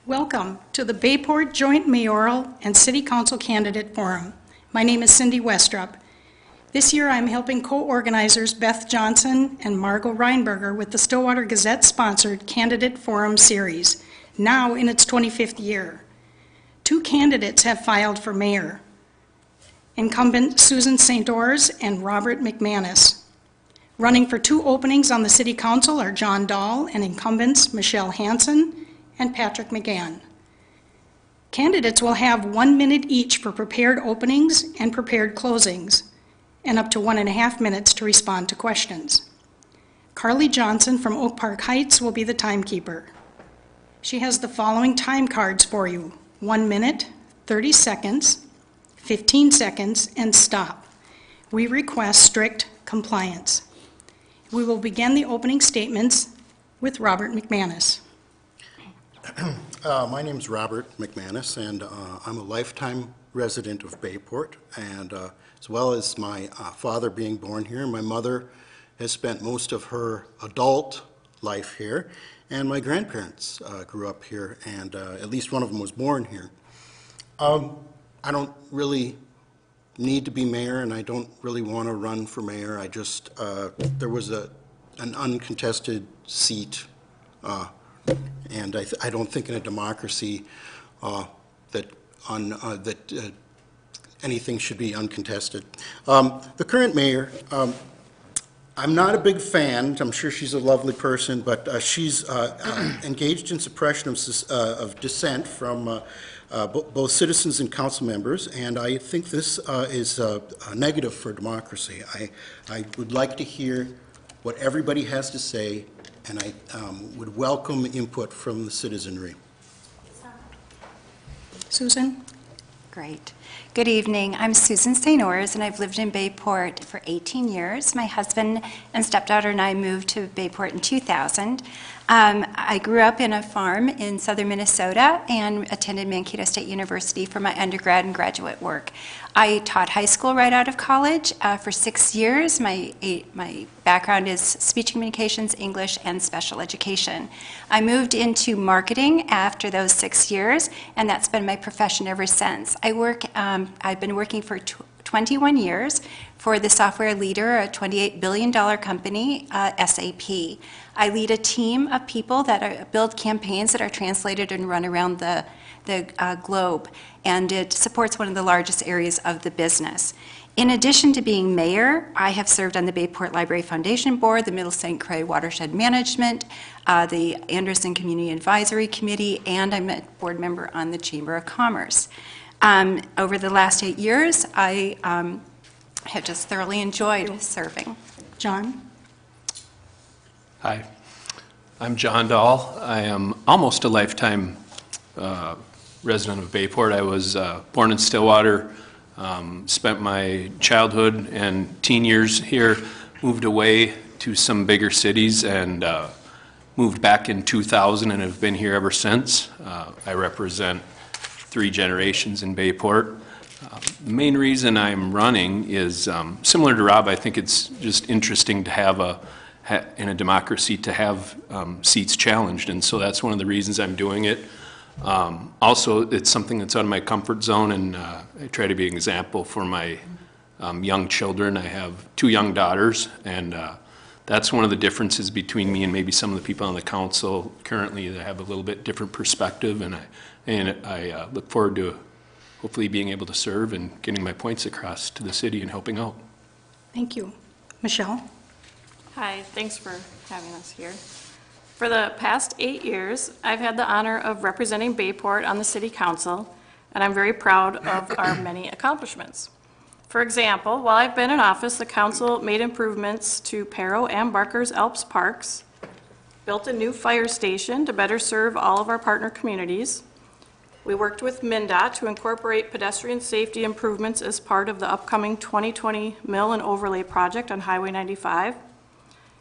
Welcome to the Bayport Joint Mayoral and City Council Candidate Forum. My name is Cindy Westrup. This year I'm helping co-organizers Beth Johnson and Margot Reinberger with the Stillwater Gazette-sponsored Candidate Forum Series, now in its 25th year. 2 candidates have filed for mayor, incumbent Susan St. Ors and Robert McManus. Running for 2 openings on the City Council are Jon Dahl and incumbents Michelle Hansen and Patrick Mcgann. Candidates will have 1 minute each for prepared openings and prepared closings, and up to 1.5 minutes to respond to questions. Carly Johnson from Oak Park Heights will be the timekeeper. She has the following time cards for you: 1 minute, 30 seconds, 15 seconds, and stop. We request strict compliance. We will begin the opening statements with Robert McManus. My name is Robert McManus, and I'm a lifetime resident of Bayport, and as well as my father being born here, my mother has spent most of her adult life here, and my grandparents grew up here, and at least one of them was born here. I don't really need to be mayor, and I don't really want to run for mayor. I just, there was an uncontested seat, and I don't think in a democracy that anything should be uncontested. The current mayor, I'm not a big fan. I'm sure she's a lovely person, but she's engaged in suppression of dissent from both citizens and council members, and I think this is a negative for democracy. I would like to hear what everybody has to say, and I would welcome input from the citizenry. Susan? Great. Good evening. I'm Susan St. Ors, and I've lived in Bayport for 18 years. My husband and stepdaughter and I moved to Bayport in 2000. I grew up in a farm in southern Minnesota and attended Mankato State University for my undergrad and graduate work. I taught high school right out of college for 6 years. My background is speech communications, English, and special education. I moved into marketing after those 6 years, and that's been my profession ever since. I've been working for 21 years for the software leader, a $28 billion company, SAP. I lead a team of people that build campaigns that are translated and run around the globe, and it supports one of the largest areas of the business. In addition to being mayor, I have served on the Bayport Library Foundation Board, the Middle St. Croix Watershed Management, the Anderson Community Advisory Committee, and I'm a board member on the Chamber of Commerce. Over the last 8 years, I have just thoroughly enjoyed serving. Jon? Hi, I'm Jon Dahl. I am almost a lifetime resident of Bayport. I was born in Stillwater, spent my childhood and teen years here, moved away to some bigger cities, and moved back in 2000 and have been here ever since. I represent 3 generations in Bayport. The main reason I'm running is similar to Rob. I think it's just interesting to have in a democracy to have seats challenged, and so that's one of the reasons I'm doing it. Also, it's something that's out of my comfort zone, and I try to be an example for my young children. I have 2 young daughters, and that's one of the differences between me and maybe some of the people on the council currently that have a little bit different perspective, and I look forward to hopefully being able to serve and getting my points across to the city and helping out. Thank you. Michelle? Hi, thanks for having us here. For the past 8 years, I've had the honor of representing Bayport on the City Council, and I'm very proud of our many accomplishments. For example, while I've been in office, the council made improvements to Perro and Barker's Alps parks, built a new fire station to better serve all of our partner communities. We worked with MnDOT to incorporate pedestrian safety improvements as part of the upcoming 2020 Mill and Overlay project on Highway 95.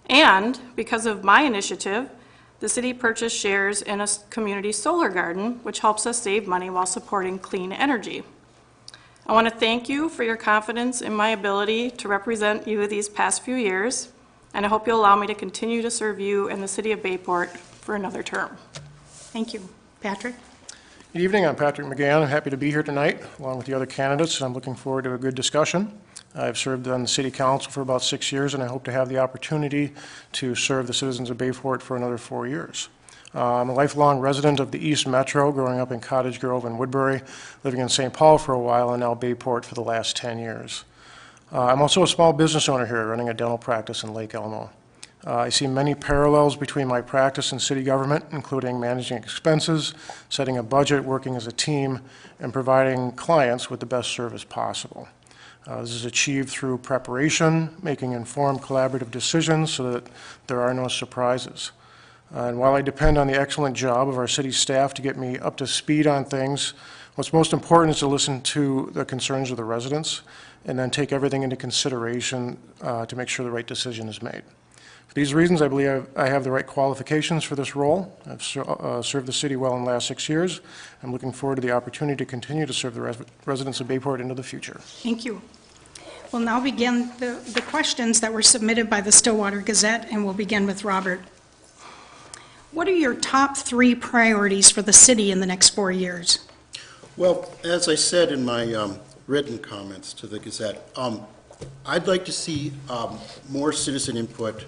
And because of my initiative, the city purchased shares in a community solar garden, which helps us save money while supporting clean energy. I want to thank you for your confidence in my ability to represent you these past few years, and I hope you'll allow me to continue to serve you and the city of Bayport for another term. Thank you. Patrick? Good evening, I'm Patrick Mcgann. I'm happy to be here tonight, along with the other candidates, and I'm looking forward to a good discussion. I've served on the City Council for about 6 years, and I hope to have the opportunity to serve the citizens of Bayport for another 4 years. I'm a lifelong resident of the East Metro, growing up in Cottage Grove and Woodbury, living in St. Paul for a while, and now Bayport for the last 10 years. I'm also a small business owner here, running a dental practice in Lake Elmo. I see many parallels between my practice and city government, including managing expenses, setting a budget, working as a team, and providing clients with the best service possible. This is achieved through preparation, making informed collaborative decisions so that there are no surprises. And while I depend on the excellent job of our city staff to get me up to speed on things, what's most important is to listen to the concerns of the residents and then take everything into consideration to make sure the right decision is made. For these reasons, I believe I have the right qualifications for this role. I've served the city well in the last 6 years. I'm looking forward to the opportunity to continue to serve the residents of Bayport into the future. Thank you. We'll now begin the questions that were submitted by the Stillwater Gazette, and we'll begin with Robert. What are your top 3 priorities for the city in the next 4 years? Well, as I said in my written comments to the Gazette, I'd like to see more citizen input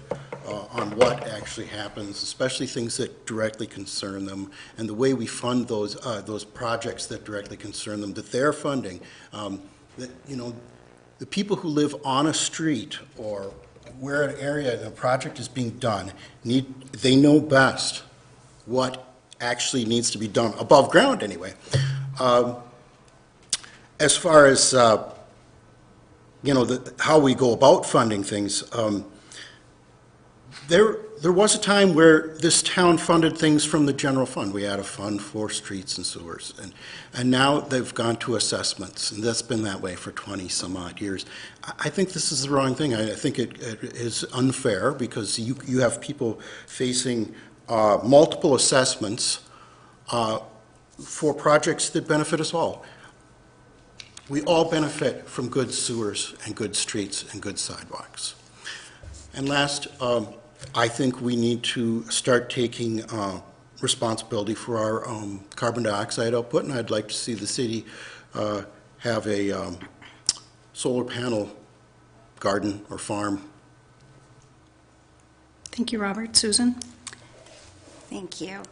on what actually happens, especially things that directly concern them, and the way we fund those projects that directly concern them, that they're funding. That, you know, the people who live on a street or where an area and a project is being done, they know best what actually needs to be done, above ground anyway. As far as you know, how we go about funding things, there was a time where this town funded things from the general fund. We had a fund for streets and sewers, and now they've gone to assessments, and that's been that way for 20-some-odd years. I think this is the wrong thing. I think it is unfair, because you have people facing multiple assessments for projects that benefit us all. We all benefit from good sewers and good streets and good sidewalks. And last, I think we need to start taking responsibility for our carbon dioxide output, and I'd like to see the city have a solar panel garden or farm. Thank you, Robert. Susan? Thank you.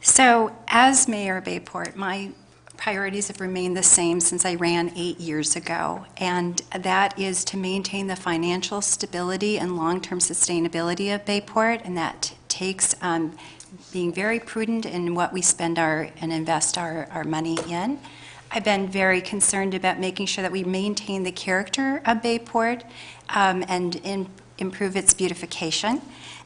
So, as mayor of Bayport, my priorities have remained the same since I ran 8 years ago, and that is to maintain the financial stability and long-term sustainability of Bayport, and that takes being very prudent in what we spend and invest our money in. I've been very concerned about making sure that we maintain the character of Bayport and improve its beautification,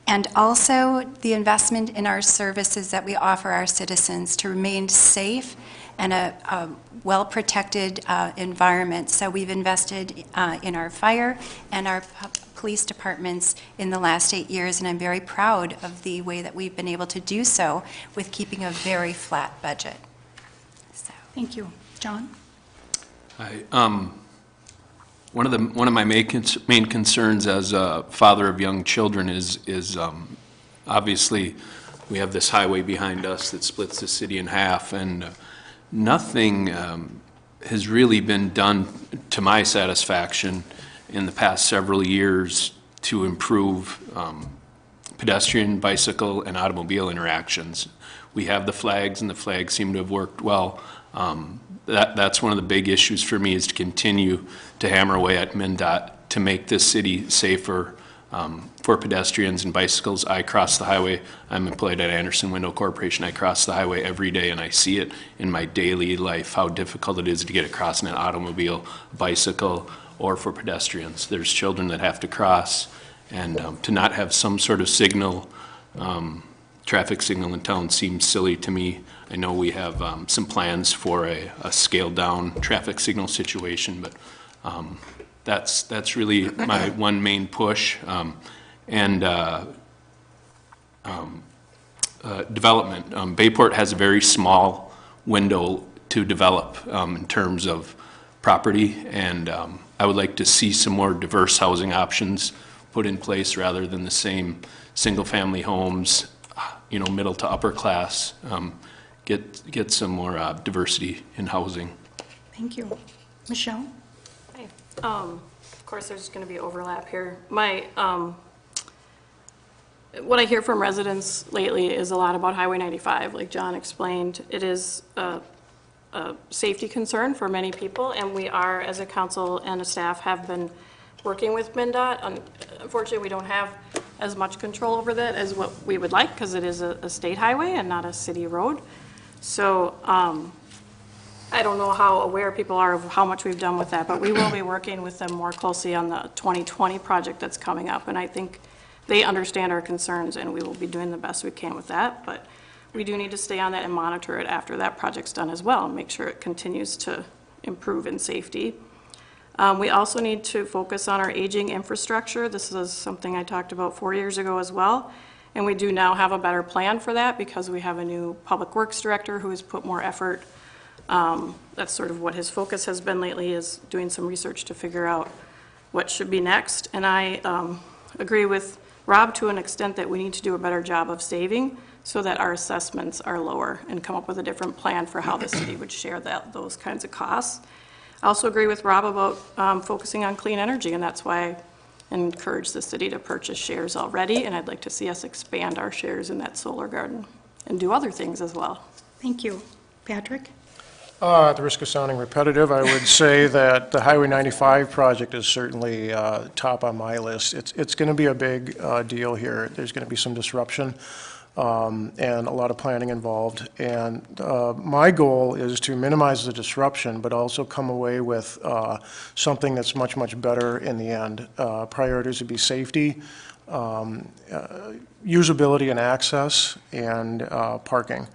and also the investment in our services that we offer our citizens to remain safe and a well-protected environment. So we've invested in our fire and our police departments in the last 8 years, and I'm very proud of the way that we've been able to do so with keeping a very flat budget. So. Thank you. John? One of my main concerns as a father of young children is obviously we have this highway behind us that splits the city in half, and nothing has really been done to my satisfaction in the past several years to improve pedestrian, bicycle, and automobile interactions. We have the flags, and the flags seem to have worked well. That's one of the big issues for me, is to continue to hammer away at MnDOT to make this city safer for pedestrians and bicycles. I cross the highway. I'm employed at Anderson Window Corporation. I cross the highway every day, and I see it in my daily life, how difficult it is to get across in an automobile, bicycle, or for pedestrians. There's children that have to cross, and to not have some sort of signal, traffic signal in town seems silly to me. I know we have some plans for a scaled-down traffic signal situation, but that's really my one main push. Development. Bayport has a very small window to develop in terms of property, and I would like to see some more diverse housing options put in place rather than the same single-family homes, you know, middle to upper class. get some more diversity in housing. Thank you. Michelle? Hi. Of course, there's going to be overlap here. What I hear from residents lately is a lot about Highway 95. Like John explained, it is a safety concern for many people, and we are, as a council and a staff, have been working with MnDOT. Unfortunately, we don't have as much control over that as what we would like, because it is a state highway and not a city road. So I don't know how aware people are of how much we've done with that, but we will be working with them more closely on the 2020 project that's coming up, and I think they understand our concerns, and we will be doing the best we can with that. But we do need to stay on that and monitor it after that project's done as well, and make sure it continues to improve in safety. We also need to focus on our aging infrastructure. This is something I talked about 4 years ago as well, and we do now have a better plan for that because we have a new public works director who has put more effort. That's sort of what his focus has been lately, is doing some research to figure out what should be next. And I agree with Rob to an extent that we need to do a better job of saving so that our assessments are lower and come up with a different plan for how the city would share those kinds of costs. I also agree with Rob about focusing on clean energy, and that's why I encourage the city to purchase shares already, and I'd like to see us expand our shares in that solar garden and do other things as well. Thank you. Patrick? At the risk of sounding repetitive, I would say that the Highway 95 project is certainly top on my list. It's going to be a big deal here. There's going to be some disruption and a lot of planning involved. And my goal is to minimize the disruption, but also come away with something that's much, much better in the end. Priorities would be safety, usability and access, and parking.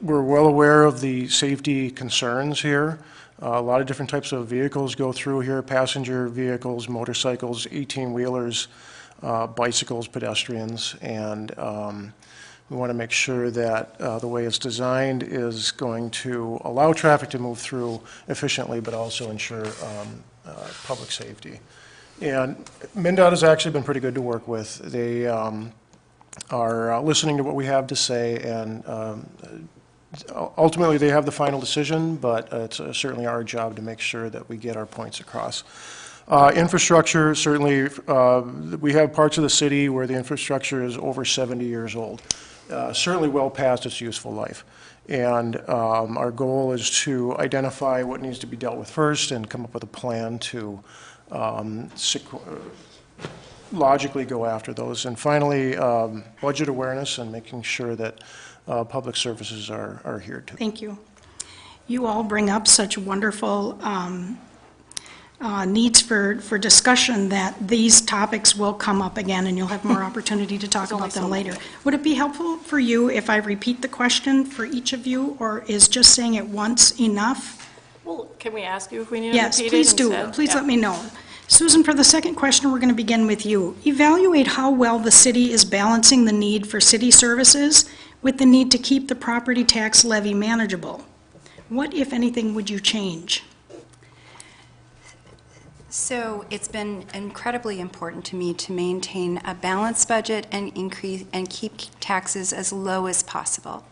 We're well aware of the safety concerns here. A lot of different types of vehicles go through here: passenger vehicles, motorcycles, 18-wheelers, bicycles, pedestrians, and we want to make sure that the way it's designed is going to allow traffic to move through efficiently, but also ensure public safety. And MnDOT has actually been pretty good to work with. They are listening to what we have to say, and ultimately, they have the final decision, but it's certainly our job to make sure that we get our points across. Infrastructure, certainly, we have parts of the city where the infrastructure is over 70 years old, certainly well past its useful life. And our goal is to identify what needs to be dealt with first and come up with a plan to logically go after those. And finally, budget awareness and making sure that public services are adhered to. Thank you. You all bring up such wonderful needs for discussion that these topics will come up again, and you'll have more opportunity to talk about them later. Would it be helpful for you if I repeat the question for each of you, or is just saying it once enough? Well, can we ask you if we need to Yes, repeat it please do. instead? Please Yeah. let me know. Susan, for the second question, we're going to begin with you. Evaluate how well the city is balancing the need for city services with the need to keep the property tax levy manageable. What, if anything, would you change? So it's been incredibly important to me to maintain a balanced budget and keep taxes as low as possible.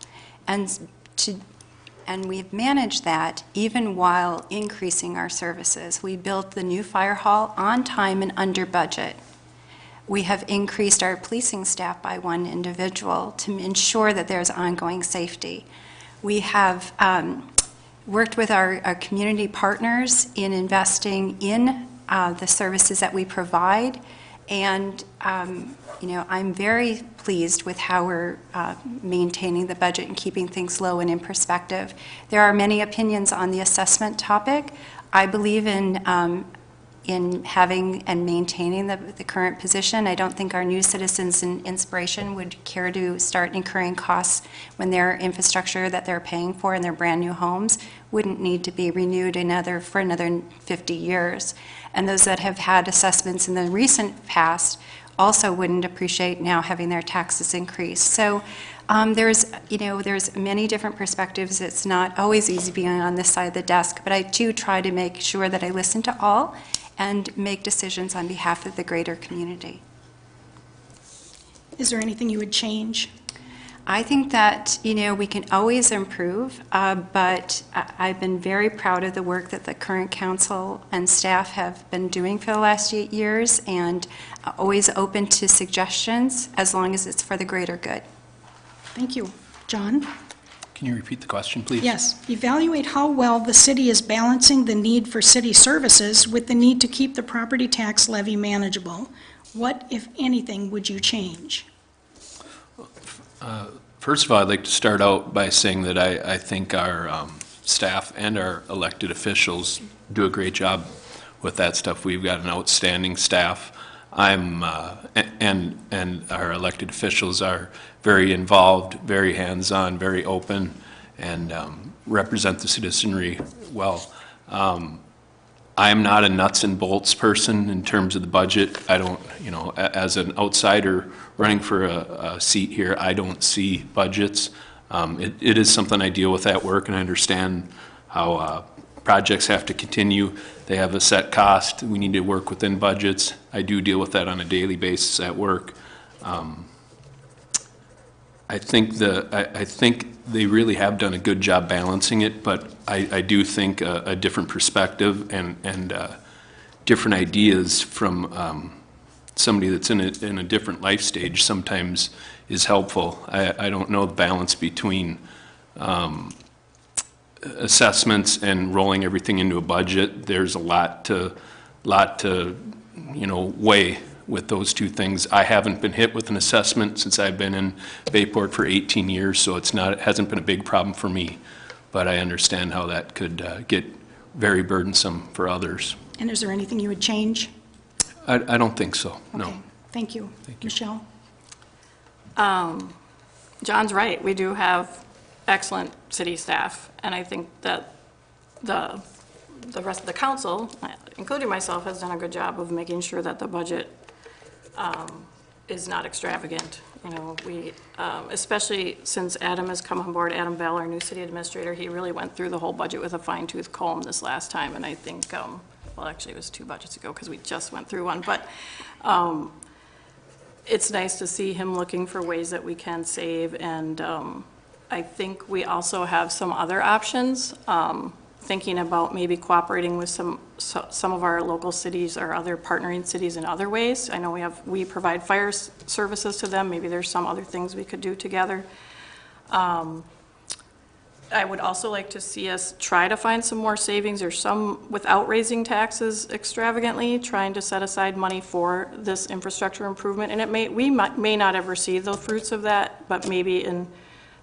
And we've managed that even while increasing our services. We built the new fire hall on time and under budget. We have increased our policing staff by one individual to ensure that there's ongoing safety. We have worked with our community partners in investing in the services that we provide, and I'm very pleased with how we're maintaining the budget and keeping things low and in perspective. There are many opinions on the assessment topic. I believe in having and maintaining the current position. I don't think our new citizens in Inspiration would care to start incurring costs when their infrastructure that they're paying for in their brand new homes wouldn't need to be renewed for another 50 years. And those that have had assessments in the recent past also wouldn't appreciate now having their taxes increase. So there's many different perspectives. It's not always easy being on this side of the desk, but I do try to make sure that I listen to all and make decisions on behalf of the greater community. Is there anything you would change? I think that, we can always improve, but I've been very proud of the work that the current council and staff have been doing for the last 8 years, and always open to suggestions as long as it's for the greater good. Thank you. John? Can you repeat the question, please? Yes. Evaluate how well the city is balancing the need for city services with the need to keep the property tax levy manageable. What, if anything, would you change? First of all, I'd like to start out by saying that I think our staff and our elected officials do a great job with that stuff. We've got an outstanding staff. And our elected officials are very involved, very hands-on, very open, and represent the citizenry well. I am not a nuts and bolts person in terms of the budget. I don't, as an outsider running for a seat here, I don't see budgets. It is something I deal with at work, and I understand how projects have to continue. They have a set cost. We need to work within budgets. I do deal with that on a daily basis at work. I think they really have done a good job balancing it, but I do think a different perspective and different ideas from somebody that's in a different life stage sometimes is helpful. I don't know the balance between assessments and rolling everything into a budget. There's a lot to weigh with those two things. I haven't been hit with an assessment since I've been in Bayport for 18 years, so it hasn't been a big problem for me. But I understand how that could get very burdensome for others. And is there anything you would change? I don't think so, no. Okay. Thank you. Michelle? John's right. We do have excellent city staff, and I think that the rest of the council, including myself, has done a good job of making sure that the budget is not extravagant. We, especially since Adam has come on board, Adam Bell, our new city administrator, he really went through the whole budget with a fine-tooth comb this last time, and I think, well, actually it was 2 budgets ago because we just went through one, but it's nice to see him looking for ways that we can save, and I think we also have some other options, thinking about maybe cooperating with some of our local cities or other partnering cities in other ways. I know we provide fire services to them. Maybe there's some other things we could do together. I would also like to see us try to find some more savings or some, without raising taxes extravagantly, trying to set aside money for this infrastructure improvement. And we may not ever see the fruits of that, but maybe in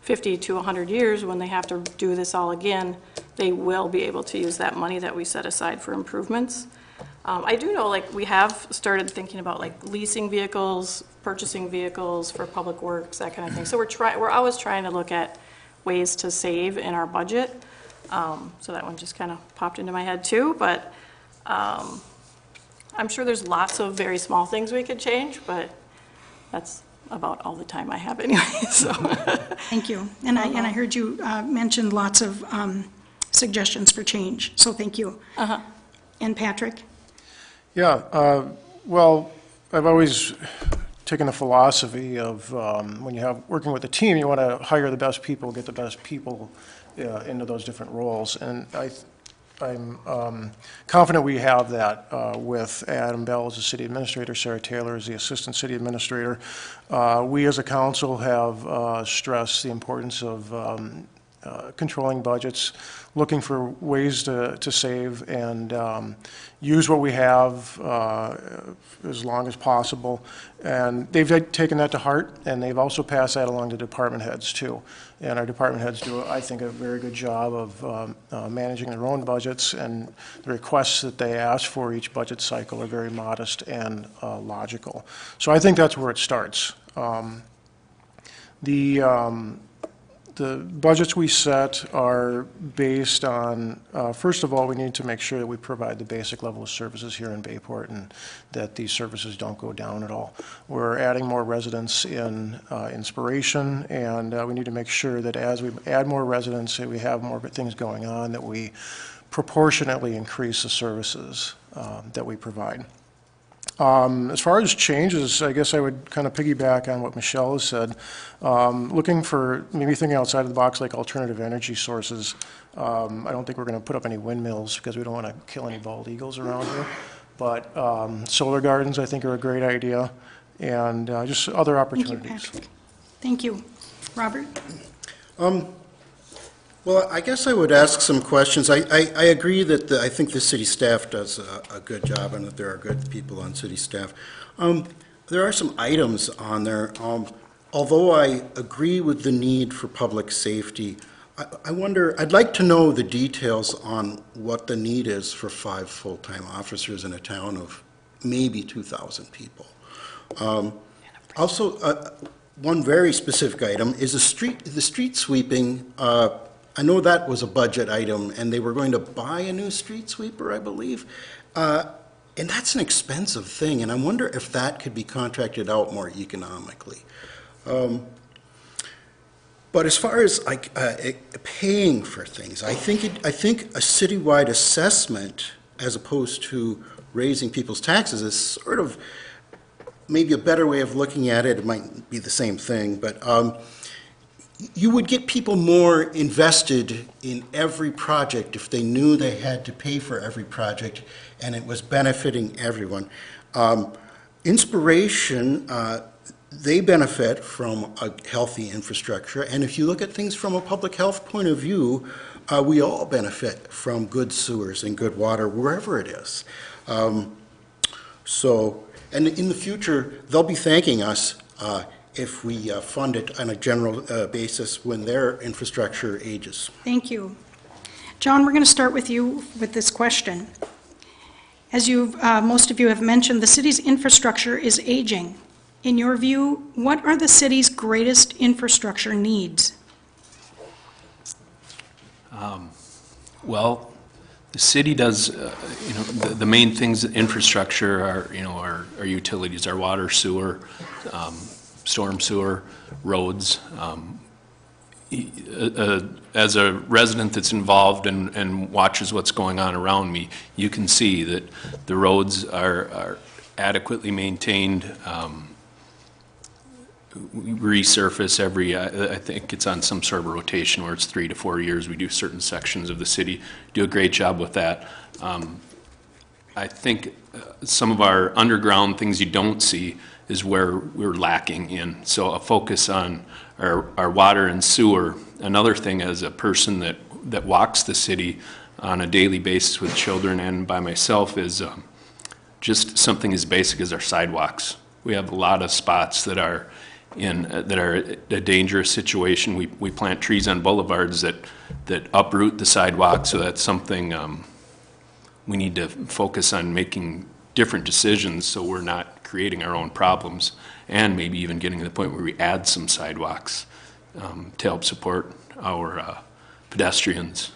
50 to 100 years, when they have to do this all again, they will be able to use that money that we set aside for improvements. I do know, we have started thinking about leasing vehicles, purchasing vehicles for public works, that kind of thing. So we're always trying to look at ways to save in our budget. So that one just kind of popped into my head too, but I'm sure there's lots of very small things we could change, but that's about all the time I have anyway, so. Thank you. And I heard you mention lots of suggestions for change, so thank you. And Patrick? Yeah, well, I've always taken the philosophy of when you have working with a team, you want to hire the best people, get the best people into those different roles. And I'm confident we have that with Adam Bell as the city administrator, Sarah Taylor as the assistant city administrator. We as a council have stressed the importance of controlling budgets, looking for ways to save and use what we have as long as possible. And they've taken that to heart, and they've also passed that along to department heads too. And our department heads do, I think, a very good job of managing their own budgets, and the requests that they ask for each budget cycle are very modest and logical. So I think that's where it starts. The budgets we set are based on, first of all, we need to make sure that we provide the basic level of services here in Bayport and that these services don't go down at all. We're adding more residents in Inspiration, and we need to make sure that as we add more residents, that we have more things going on, that we proportionately increase the services that we provide. As far as changes, I guess I would kind of piggyback on what Michelle has said. Looking for maybe thinking outside of the box like alternative energy sources. I don't think we're going to put up any windmills because we don't want to kill any bald eagles around here. But solar gardens, I think, are a great idea, and just other Thank you, opportunities. Patrick. Thank you. Robert? Well, I guess I would ask some questions. I agree that I think the city staff does a good job and that there are good people on city staff. There are some items on there. Although I agree with the need for public safety, I wonder, I'd like to know the details on what the need is for 5 full-time officers in a town of maybe 2,000 people. Also, one very specific item is the street sweeping. I know that was a budget item, and they were going to buy a new street sweeper, I believe. And that's an expensive thing, and I wonder if that could be contracted out more economically. But as far as like paying for things, I think a citywide assessment, as opposed to raising people's taxes, is sort of maybe a better way of looking at it. It might be the same thing, but you would get people more invested in every project if they knew they had to pay for every project and it was benefiting everyone. Inspiration, they benefit from a healthy infrastructure, and if you look at things from a public health point of view, we all benefit from good sewers and good water wherever it is. And in the future, they'll be thanking us if we fund it on a general basis when their infrastructure ages. Thank you. John, we're going to start with you with this question. As most of you have mentioned, the city's infrastructure is aging. In your view, what are the city's greatest infrastructure needs? Well, the city does, the main things, infrastructure are, our utilities, our water, sewer, storm sewer, roads. As a resident that's involved and watches what's going on around me, you can see that the roads are adequately maintained. We resurface I think it's on some sort of a rotation where it's 3 to 4 years. We do certain sections of the city, do a great job with that. I think some of our underground things you don't see is where we're lacking in. So a focus on our water and sewer. Another thing, as a person that walks the city on a daily basis with children and by myself, is just something as basic as our sidewalks. We have a lot of spots that are a dangerous situation. We plant trees on boulevards that uproot the sidewalk, so that's something we need to focus on, making different decisions so we're not creating our own problems, and maybe even getting to the point where we add some sidewalks to help support our pedestrians.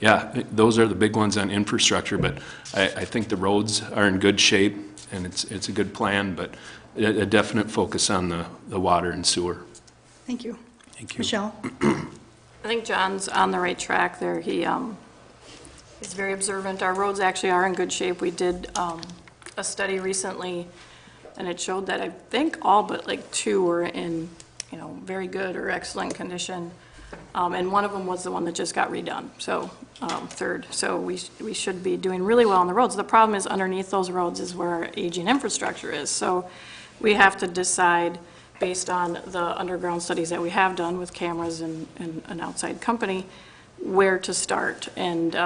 Yeah, those are the big ones on infrastructure, but I think the roads are in good shape, and it's a good plan, but a definite focus on the water and sewer. Thank you. Thank you. Michelle? I think John's on the right track there. He's very observant. Our roads actually are in good shape. We did a study recently, and it showed that I think all but like 2 were in, very good or excellent condition. And one of them was the one that just got redone, so third. So we should be doing really well on the roads. The problem is underneath those roads is where our aging infrastructure is. So we have to decide, based on the underground studies that we have done with cameras and an outside company, where to start. And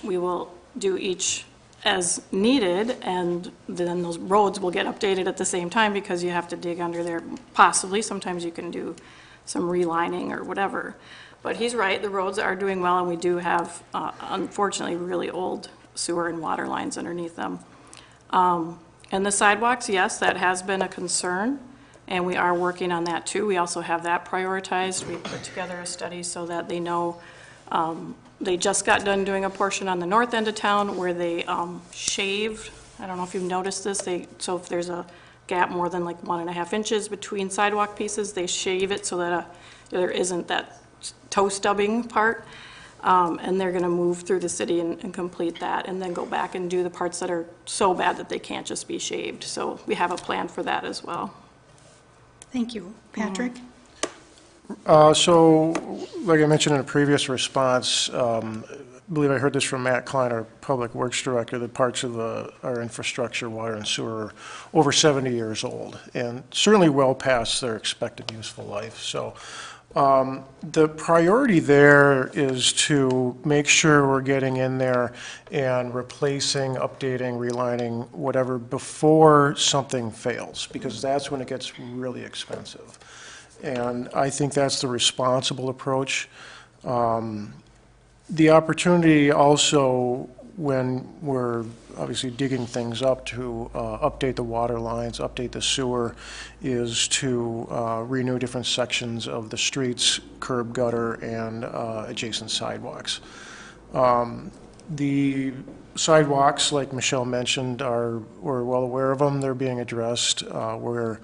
we will do each as needed, and then those roads will get updated at the same time, because you have to dig under there, possibly. Sometimes you can do some relining or whatever. But he's right, the roads are doing well, and we do have, unfortunately, really old sewer and water lines underneath them. And the sidewalks, yes, that has been a concern, and we are working on that too. We also have that prioritized. We put together a study so that they know. They just got done doing a portion on the north end of town where they shaved. I don't know if you've noticed this. So if there's a gap more than like 1.5 inches between sidewalk pieces, they shave it so that there isn't that toe stubbing part. And they're going to move through the city and complete that, and then go back and do the parts that are so bad that they can't just be shaved. So we have a plan for that as well. Thank you. Patrick? So, like I mentioned in a previous response, I believe I heard this from Matt Klein, our Public Works Director, that parts of our infrastructure, water and sewer, are over 70 years old, and certainly well past their expected useful life. So the priority there is to make sure we're getting in there and replacing, updating, relining, whatever, before something fails, because that's when it gets really expensive. And I think that's the responsible approach. The opportunity also, when we're obviously digging things up to update the water lines, update the sewer, is to renew different sections of the streets, curb gutter, and adjacent sidewalks. The sidewalks, like Michelle mentioned, we're well aware of them. They're being addressed. We're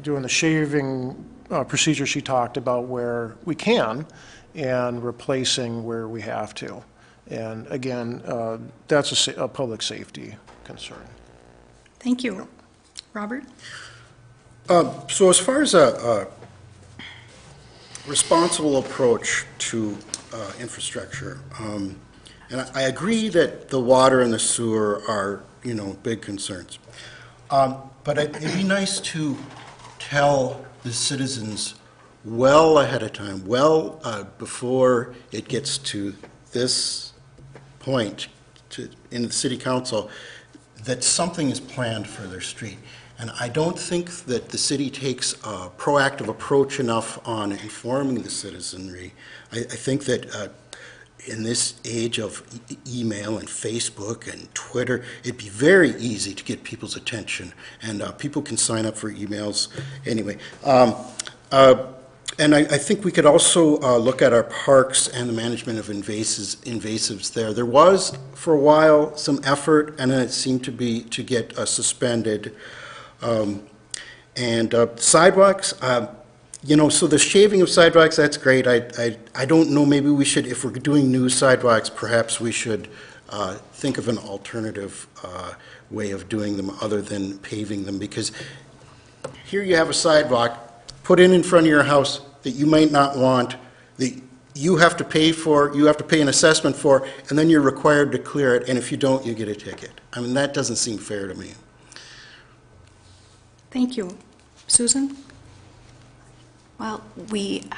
doing the shaving procedure she talked about where we can, and replacing where we have to. And again, that's a public safety concern. Thank you. Robert? So as far as a responsible approach to infrastructure, and I agree that the water and the sewer are, big concerns. But it'd be nice to tell the citizens well ahead of time, before it gets to this point in the city council, that something is planned for their street. And I don't think that the city takes a proactive approach enough on informing the citizenry. I think that in this age of email and Facebook and Twitter, it'd be very easy to get people's attention, and people can sign up for emails anyway. And I think we could also look at our parks and the management of invasives there. There was, for a while, some effort, and then it seemed to get suspended. Sidewalks, so the shaving of sidewalks, that's great. I don't know, maybe we should, if we're doing new sidewalks, perhaps we should think of an alternative way of doing them other than paving them, because here you have a sidewalk put in front of your house that you might not want, that you have to pay for, you have to pay an assessment for, and then you're required to clear it, and if you don't, you get a ticket. I mean, that doesn't seem fair to me. Thank you. Susan? Well, we've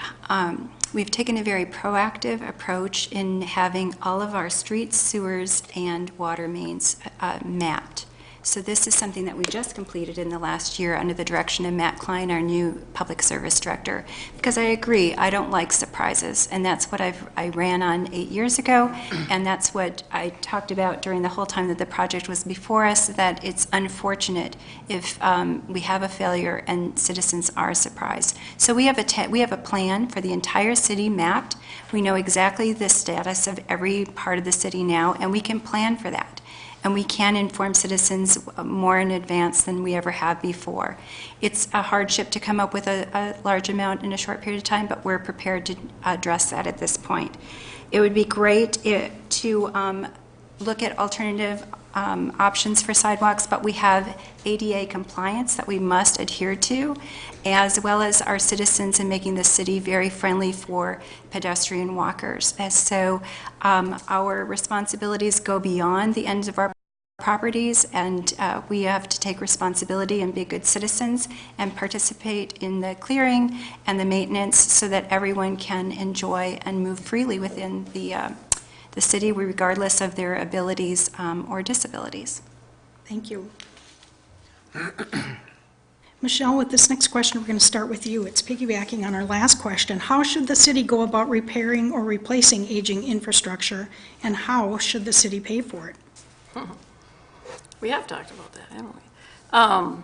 taken a very proactive approach in having all of our streets, sewers, and water mains mapped. So this is something that we just completed in the last year under the direction of Matt Klein, our new public service director. Because I agree, I don't like surprises, and that's what I ran on 8 years ago, and that's what I talked about during the whole time that the project was before us, that it's unfortunate if we have a failure and citizens are surprised. So we have a plan for the entire city mapped. We know exactly the status of every part of the city now, and we can plan for that. And we can inform citizens more in advance than we ever have before. It's a hardship to come up with a large amount in a short period of time, but we're prepared to address that at this point. It would be great to look at alternative options for sidewalks, but we have ADA compliance that we must adhere to, as well as our citizens in making the city very friendly for pedestrian walkers. And so our responsibilities go beyond the ends of our properties, and we have to take responsibility and be good citizens and participate in the clearing and the maintenance so that everyone can enjoy and move freely within the city, regardless of their abilities or disabilities. Thank you. Michelle, with this next question, we're going to start with you. It's piggybacking on our last question. How should the city go about repairing or replacing aging infrastructure, and how should the city pay for it? We have talked about that, haven't we? Well,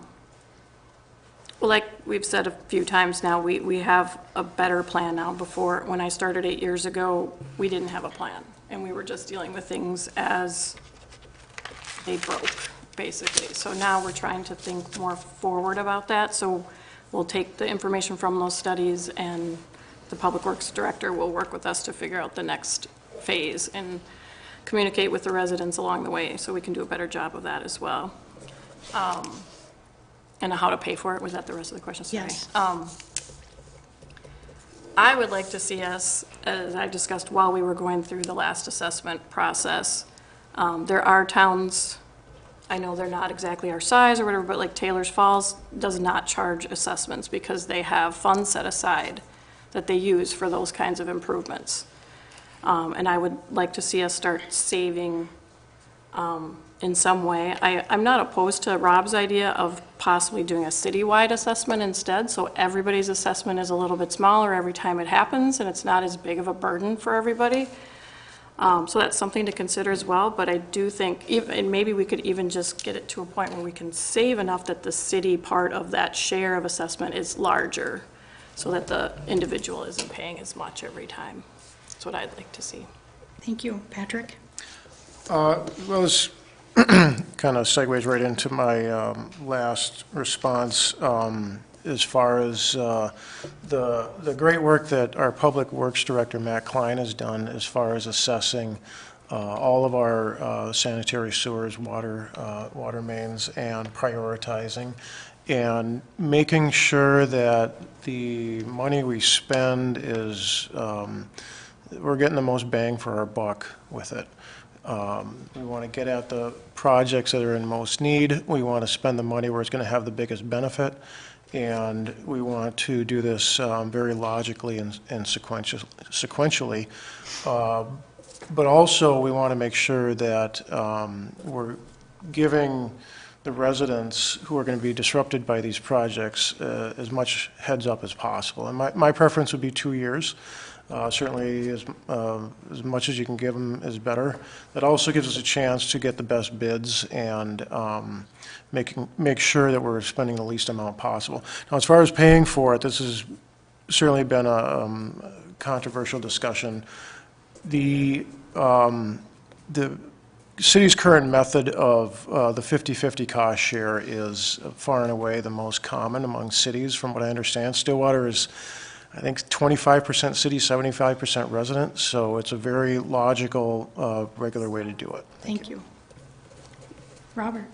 like we've said a few times now, we have a better plan now. Before, when I started 8 years ago, we didn't have a plan, and we were just dealing with things as they broke, basically. So now we're trying to think more forward about that. So we'll take the information from those studies and the Public Works Director will work with us to figure out the next phase and communicate with the residents along the way, so we can do a better job of that as well. And how to pay for it, was that the rest of the question? Sorry. Yes. I would like to see us, as I discussed while we were going through the last assessment process, there are towns, I know they're not exactly our size or whatever, but like Taylor's Falls does not charge assessments because they have funds set aside that they use for those kinds of improvements. And I would like to see us start saving in some way. I'm not opposed to Rob's idea of possibly doing a citywide assessment instead, so everybody's assessment is a little bit smaller every time it happens, and it's not as big of a burden for everybody. So that's something to consider as well, but I do think, and maybe we could even just get it to a point where we can save enough that the city part of that share of assessment is larger, so that the individual isn't paying as much every time. That's what I'd like to see. Thank you. Patrick? Well, this kind of segues right into my last response as far as the great work that our Public Works Director, Matt Klein, has done as far as assessing all of our sanitary sewers, water mains, and prioritizing, and making sure that the money we spend is, we're getting the most bang for our buck with it. We want to get at the projects that are in most need. We want to spend the money where it's going to have the biggest benefit. And we want to do this very logically and sequentially. But also, we want to make sure that we're giving the residents who are going to be disrupted by these projects as much heads up as possible. And my preference would be 2 years. Certainly, as much as you can give them is better. That also gives us a chance to get the best bids and make sure that we're spending the least amount possible. Now, as far as paying for it, this has certainly been a controversial discussion. The city's current method of the 50-50 cost share is far and away the most common among cities, from what I understand. Stillwater is, I think, 25% city, 75% resident, so it's a very logical, regular way to do it. Thank you. Robert?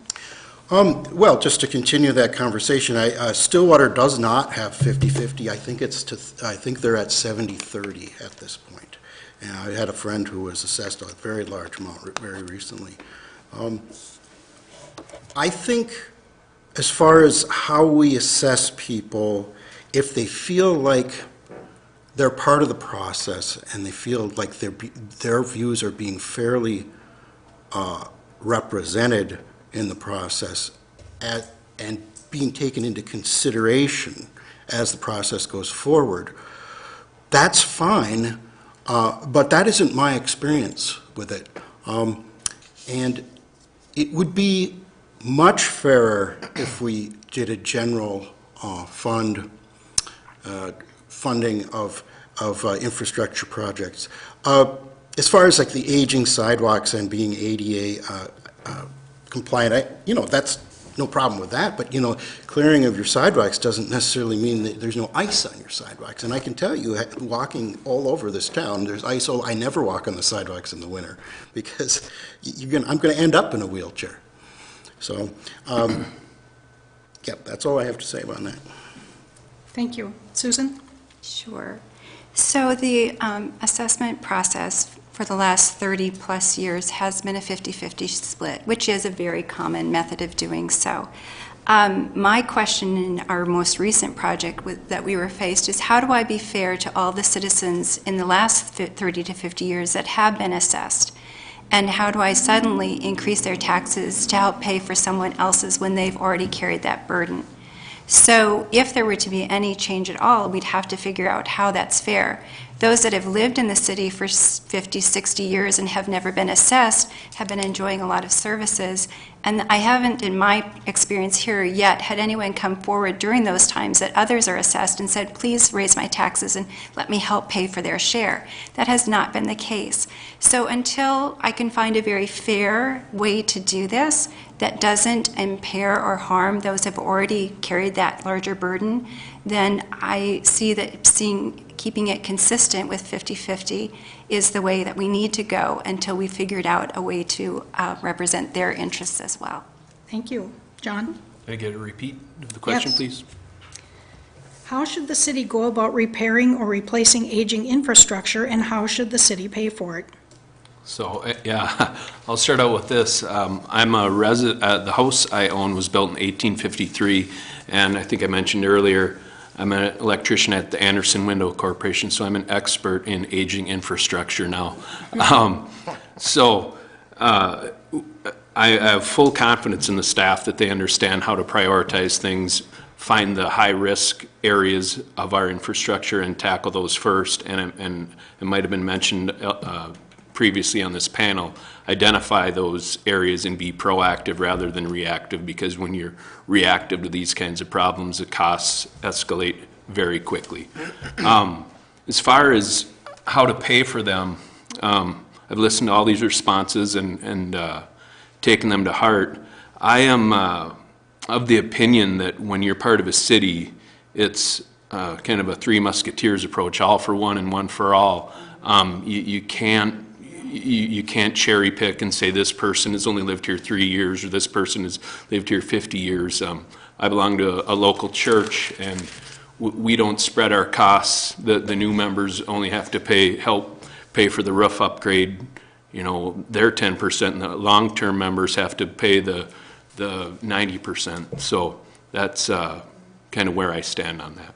Well, just to continue that conversation, Stillwater does not have 50-50. I think they're at 70-30 at this point. And I had a friend who was assessed a very large amount very recently. I think as far as how we assess people, if they feel like they're part of the process and they feel like their views are being fairly represented in the process and being taken into consideration as the process goes forward, that's fine, but that isn't my experience with it. And it would be much fairer if we did a general funding of infrastructure projects. As far as like the aging sidewalks and being ADA compliant, that's no problem with that, but clearing of your sidewalks doesn't necessarily mean that there's no ice on your sidewalks. And I can tell you, walking all over this town, there's ice. I never walk on the sidewalks in the winter because I'm going to end up in a wheelchair. So, yeah, that's all I have to say about that. Thank you. Susan? Sure. So the assessment process for the last 30-plus years has been a 50-50 split, which is a very common method of doing so. My question in our most recent project that we were faced is, how do I be fair to all the citizens in the last 30 to 50 years that have been assessed? And how do I suddenly increase their taxes to help pay for someone else's when they've already carried that burden? So if there were to be any change at all, we'd have to figure out how that's fair. Those that have lived in the city for 50, 60 years and have never been assessed have been enjoying a lot of services. And I haven't, in my experience here yet, had anyone come forward during those times that others are assessed and said, please raise my taxes and let me help pay for their share. That has not been the case. So until I can find a very fair way to do this, that doesn't impair or harm those who have already carried that larger burden, then I see that keeping it consistent with 50-50 is the way that we need to go until we figured out a way to represent their interests as well. Thank you. John? Can I get a repeat of the question, Yes. please? How should the city go about repairing or replacing aging infrastructure, and how should the city pay for it? So, yeah, I'll start out with this. I'm a resident, the house I own was built in 1853, and I think I mentioned earlier, I'm an electrician at the Anderson Window Corporation, so I'm an expert in aging infrastructure now. I have full confidence in the staff that they understand how to prioritize things, find the high-risk areas of our infrastructure and tackle those first. And it might have been mentioned previously on this panel, identify those areas and be proactive rather than reactive, because when you're reactive to these kinds of problems, the costs escalate very quickly. As far as how to pay for them, I've listened to all these responses and taken them to heart. I am of the opinion that when you're part of a city, it's kind of a Three Musketeers approach, all for one and one for all. You can't cherry pick and say this person has only lived here 3 years or this person has lived here 50 years. I belong to a local church, and we don't spread our costs. The new members only have to help pay for the roof upgrade, their 10%, and the long-term members have to pay the 90%. So that's kind of where I stand on that.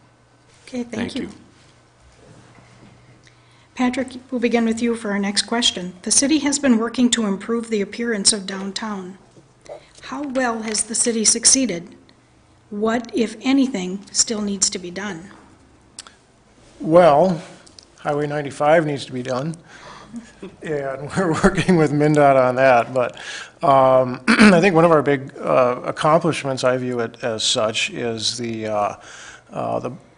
Okay, thank you. you. Patrick, we'll begin with you for our next question. The city has been working to improve the appearance of downtown. How well has the city succeeded? What, if anything, still needs to be done? Well, Highway 95 needs to be done, and we're working with MnDOT on that. But I think one of our big accomplishments, I view it as such, is the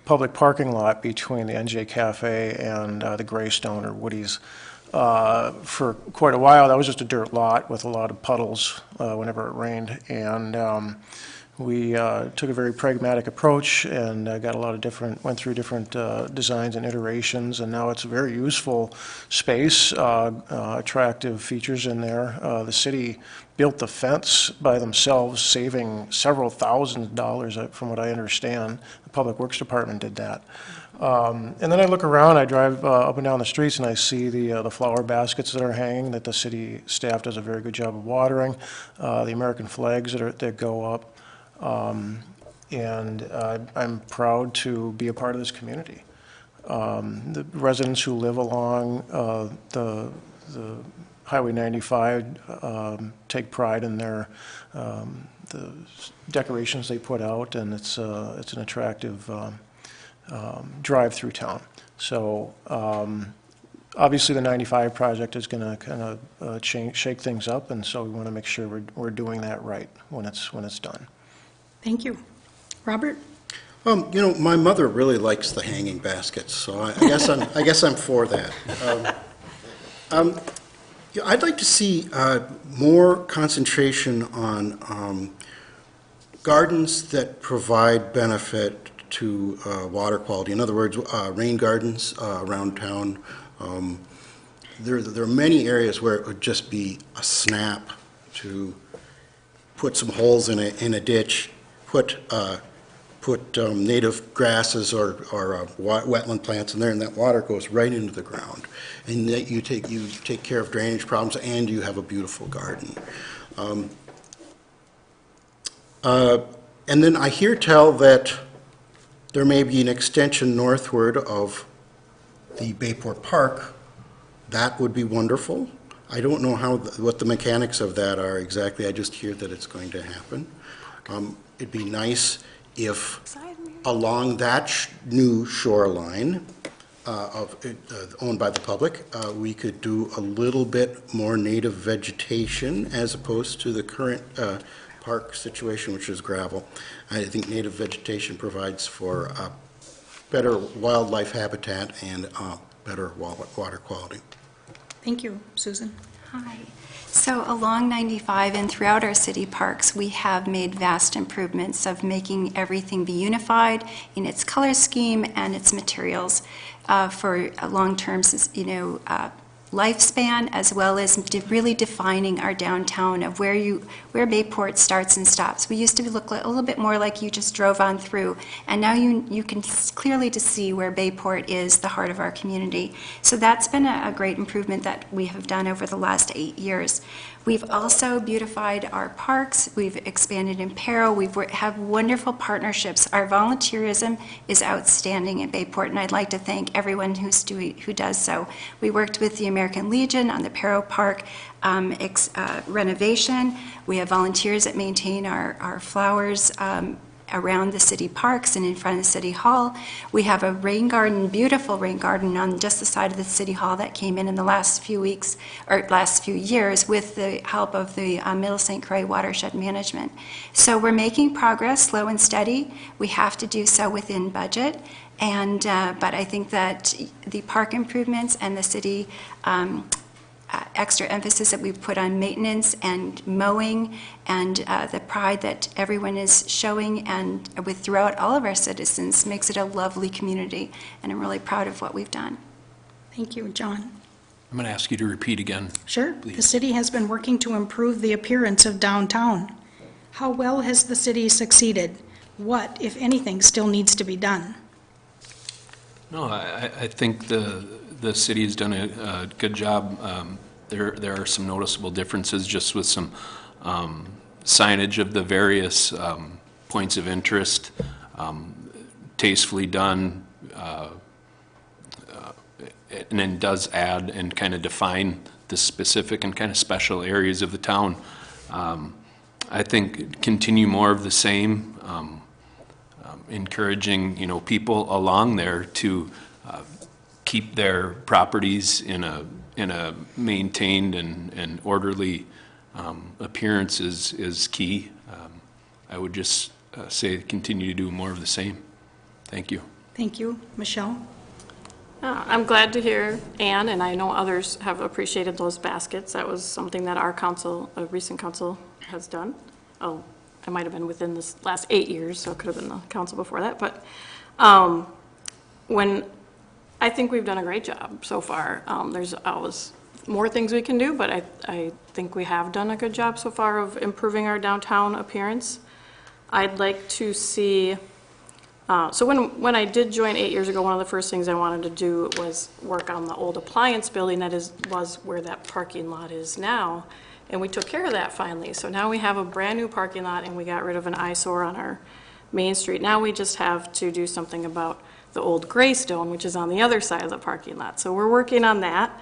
public parking lot between the NJ Cafe and the Greystone or Woody's. For quite a while, that was just a dirt lot with a lot of puddles whenever it rained, and we took a very pragmatic approach and got a lot of went through different designs and iterations, and now it's a very useful space, attractive features in there. The city built the fence by themselves, saving several $1,000s from what I understand. The Public Works Department did that. And then I look around, I drive up and down the streets, and I see the flower baskets that are hanging that the city staff does a very good job of watering, the American flags that go up. And I'm proud to be a part of this community. The residents who live along the Highway 95 take pride in the decorations they put out, and it's an attractive drive through town. So obviously the 95 project is going to kind of shake things up, and so we want to make sure we're doing that right when it's done. Thank you. Robert? My mother really likes the hanging baskets, so I guess I'm for that. I'd like to see more concentration on gardens that provide benefit to water quality. In other words, rain gardens around town. There are many areas where it would just be a snap to put some holes in a ditch, put native grasses or wetland plants in there, and that water goes right into the ground. And that you take care of drainage problems, and you have a beautiful garden. And then I hear tell that there may be an extension northward of the Bayport Park. That would be wonderful. I don't know what the mechanics of that are exactly. I just hear that it's going to happen. It'd be nice if along that new shoreline owned by the public, we could do a little bit more native vegetation as opposed to the current park situation, which is gravel. I think native vegetation provides for better wildlife habitat and better water quality. Thank you. Susan? Hi. So along 95 and throughout our city parks, we have made vast improvements of making everything be unified in its color scheme and its materials for a long-term, lifespan, as well as really defining our downtown of where Bayport starts and stops. We used to look a little bit more like you just drove on through, and now you can clearly to see where Bayport is the heart of our community. So that's been a great improvement that we have done over the last 8 years. We've also beautified our parks. We've expanded in Peril. We have wonderful partnerships. Our volunteerism is outstanding at Bayport, and I'd like to thank everyone who does so. We worked with the American Legion on the Peril Park renovation. We have volunteers that maintain our flowers around the city parks and in front of City Hall. We have a rain garden, beautiful rain garden on just the side of the City Hall that came in the last few weeks, or last few years, with the help of the Middle St. Croix Watershed Management. So we're making progress, slow and steady. We have to do so within budget. And, but I think that the park improvements and the city extra emphasis that we put on maintenance and mowing and the pride that everyone is showing and with throughout all of our citizens makes it a lovely community, and I'm really proud of what we've done. Thank you, John. I'm going to ask you to repeat again. Sure. Please. The city has been working to improve the appearance of downtown. How well has the city succeeded? What, if anything, still needs to be done? No, I think the city has done a good job. There are some noticeable differences just with some signage of the various points of interest, tastefully done, and then does add and kind of define the specific and kind of special areas of the town. I think continue more of the same, encouraging people along there to keep their properties in a maintained and orderly appearance is key. I would just say continue to do more of the same. Thank you. Thank you. Michelle? I'm glad to hear Ann, and I know others have appreciated those baskets. That was something that our council, a recent council, has done. Oh, it might have been within this last 8 years, so it could have been the council before that. But I think we've done a great job so far. There's always more things we can do, but I think we have done a good job so far of improving our downtown appearance. I'd like to see, so when I did join 8 years ago, one of the first things I wanted to do was work on the old appliance building that was where that parking lot is now. And we took care of that finally. So now we have a brand new parking lot, and we got rid of an eyesore on our main street. Now we just have to do something about the old Greystone, which is on the other side of the parking lot. So we're working on that.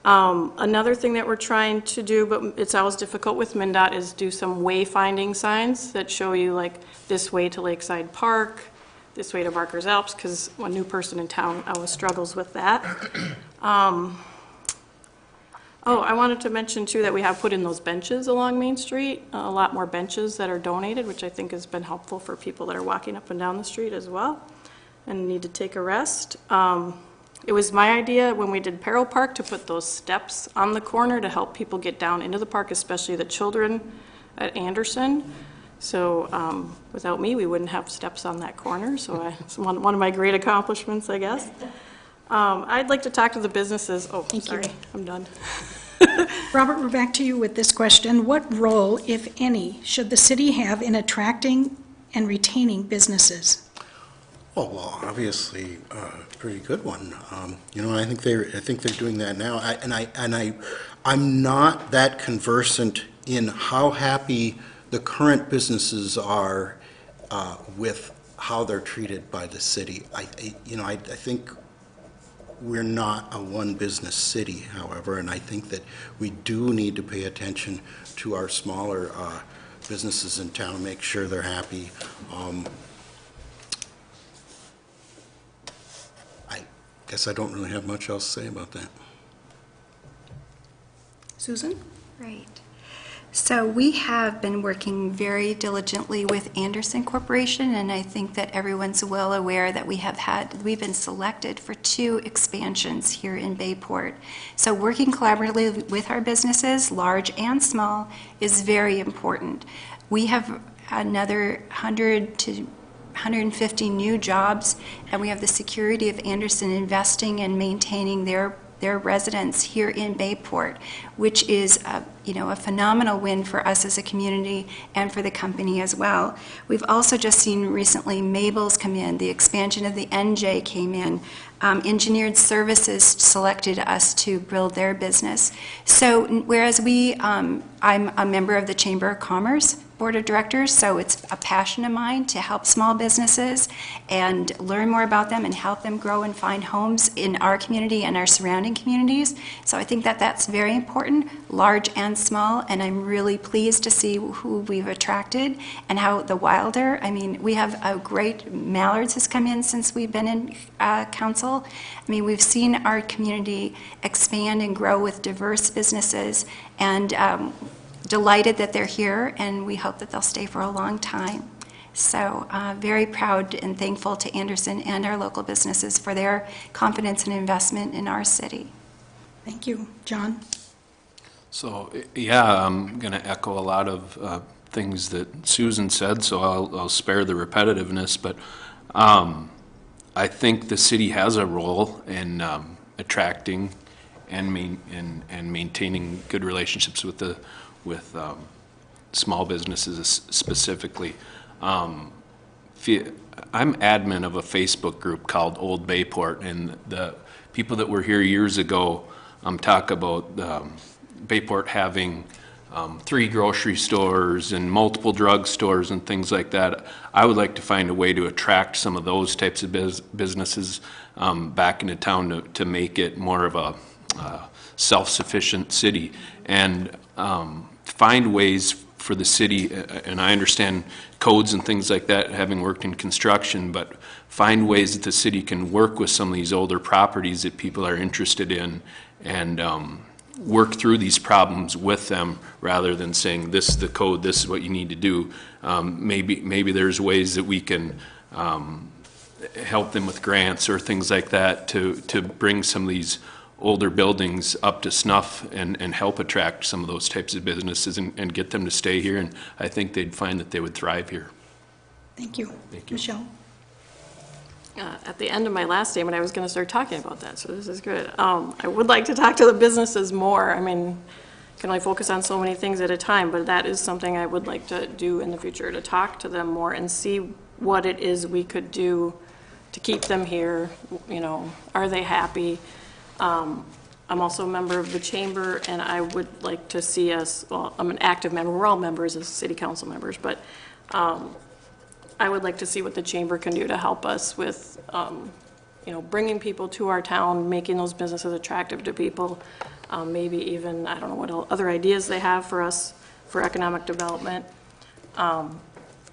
Another thing that we're trying to do, but it's always difficult with MnDOT, is do some wayfinding signs that show you like this way to Lakeside Park, this way to Barker's Alps, because a new person in town always struggles with that. Oh, I wanted to mention too that we have put in those benches along Main Street, a lot more benches that are donated, which I think has been helpful for people that are walking up and down the street as well and need to take a rest. It was my idea when we did Peril Park to put those steps on the corner to help people get down into the park, especially the children at Anderson. So without me, we wouldn't have steps on that corner. So it's one of my great accomplishments, I guess. I'd like to talk to the businesses. Oh, sorry, I'm done. Robert, we're back to you with this question. What role, if any, should the city have in attracting and retaining businesses? Oh, well, obviously, a pretty good one. I think they're doing that now. I'm not that conversant in how happy the current businesses are with how they're treated by the city. I think we're not a one-business city, however, and I think that we do need to pay attention to our smaller businesses in town, make sure they're happy. I guess I don't really have much else to say about that. Susan? Right. So we have been working very diligently with Anderson Corporation, and I think that everyone's well aware that we've been selected for 2 expansions here in Bayport. So working collaboratively with our businesses, large and small, is very important. We have another 100 to 150 new jobs, and we have the security of Anderson investing and maintaining their residents here in Bayport, which is a phenomenal win for us as a community and for the company as well. We've also just seen recently Mabel's come in, the expansion of the NJ came in, Engineered Services selected us to build their business. So whereas I'm a member of the Chamber of Commerce Board of Directors, so it's a passion of mine to help small businesses and learn more about them and help them grow and find homes in our community and our surrounding communities. So I think that that's very important, large and small, and I'm really pleased to see who we've attracted and how the Wilder, I mean, we have a great, Mallard's has come in since we've been in council. I mean, we've seen our community expand and grow with diverse businesses, and delighted that they're here, and we hope that they'll stay for a long time. So very proud and thankful to Anderson and our local businesses for their confidence and investment in our city. Thank you. John? So, yeah, I'm going to echo a lot of things that Susan said, so I'll spare the repetitiveness, but I think the city has a role in attracting and maintaining good relationships with small businesses specifically. I'm admin of a Facebook group called Old Bayport, and the people that were here years ago talk about Bayport having 3 grocery stores and multiple drug stores and things like that. I would like to find a way to attract some of those types of businesses back into town to make it more of a self-sufficient city, and find ways for the city, and I understand codes and things like that, having worked in construction, but find ways that the city can work with some of these older properties that people are interested in, and work through these problems with them, rather than saying, this is the code, this is what you need to do. Maybe there's ways that we can help them with grants or things like that to bring some of these older buildings up to snuff and help attract some of those types of businesses and get them to stay here, and I think they'd find that they would thrive here. Thank you. Thank you. Michelle? At the end of my last statement, I was going to start talking about that, so this is good. I would like to talk to the businesses more. I mean, can only focus on so many things at a time, but that is something I would like to do in the future, to talk to them more and see what it is we could do to keep them here. Are they happy? I'm also a member of the chamber, and I would like to see us, well, I'm an active member, we're all members as city council members, but I would like to see what the chamber can do to help us with, bringing people to our town, making those businesses attractive to people, maybe even, I don't know what other ideas they have for us for economic development.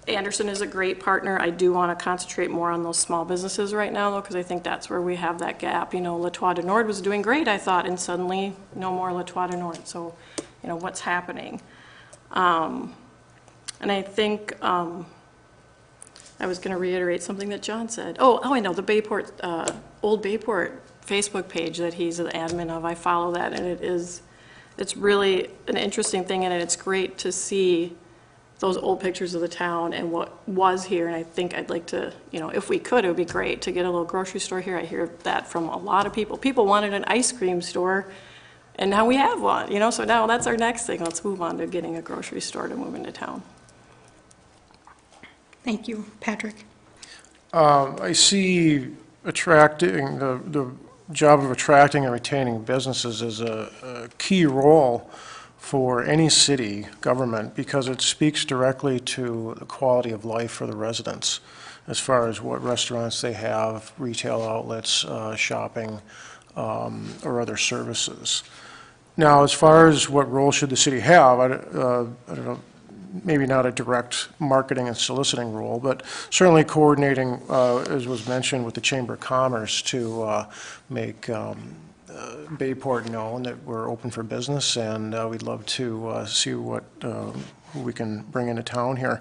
Anderson is a great partner. I do want to concentrate more on those small businesses right now, though, because I think that's where we have that gap. Latois du Nord was doing great, I thought, and suddenly no more Latois du Nord. So, what's happening? And I think I was going to reiterate something that John said. Oh, I know, the Bayport, Old Bayport Facebook page that he's the admin of. I follow that, and it's really an interesting thing, and it's great to see those old pictures of the town and what was here. And I think I'd like to, if we could, it would be great to get a little grocery store here. I hear that from a lot of people. People wanted an ice cream store, and now we have one, so now that's our next thing. Let's move on to getting a grocery store to move into town. Thank you. Patrick? I see attracting, the job of attracting and retaining businesses as a key role for any city government, because it speaks directly to the quality of life for the residents as far as what restaurants they have, retail outlets, shopping, or other services. Now, as far as what role should the city have, I don't know, maybe not a direct marketing and soliciting role, but certainly coordinating, as was mentioned, with the Chamber of Commerce to make Bayport know and that we're open for business, and we'd love to see what who we can bring into town here.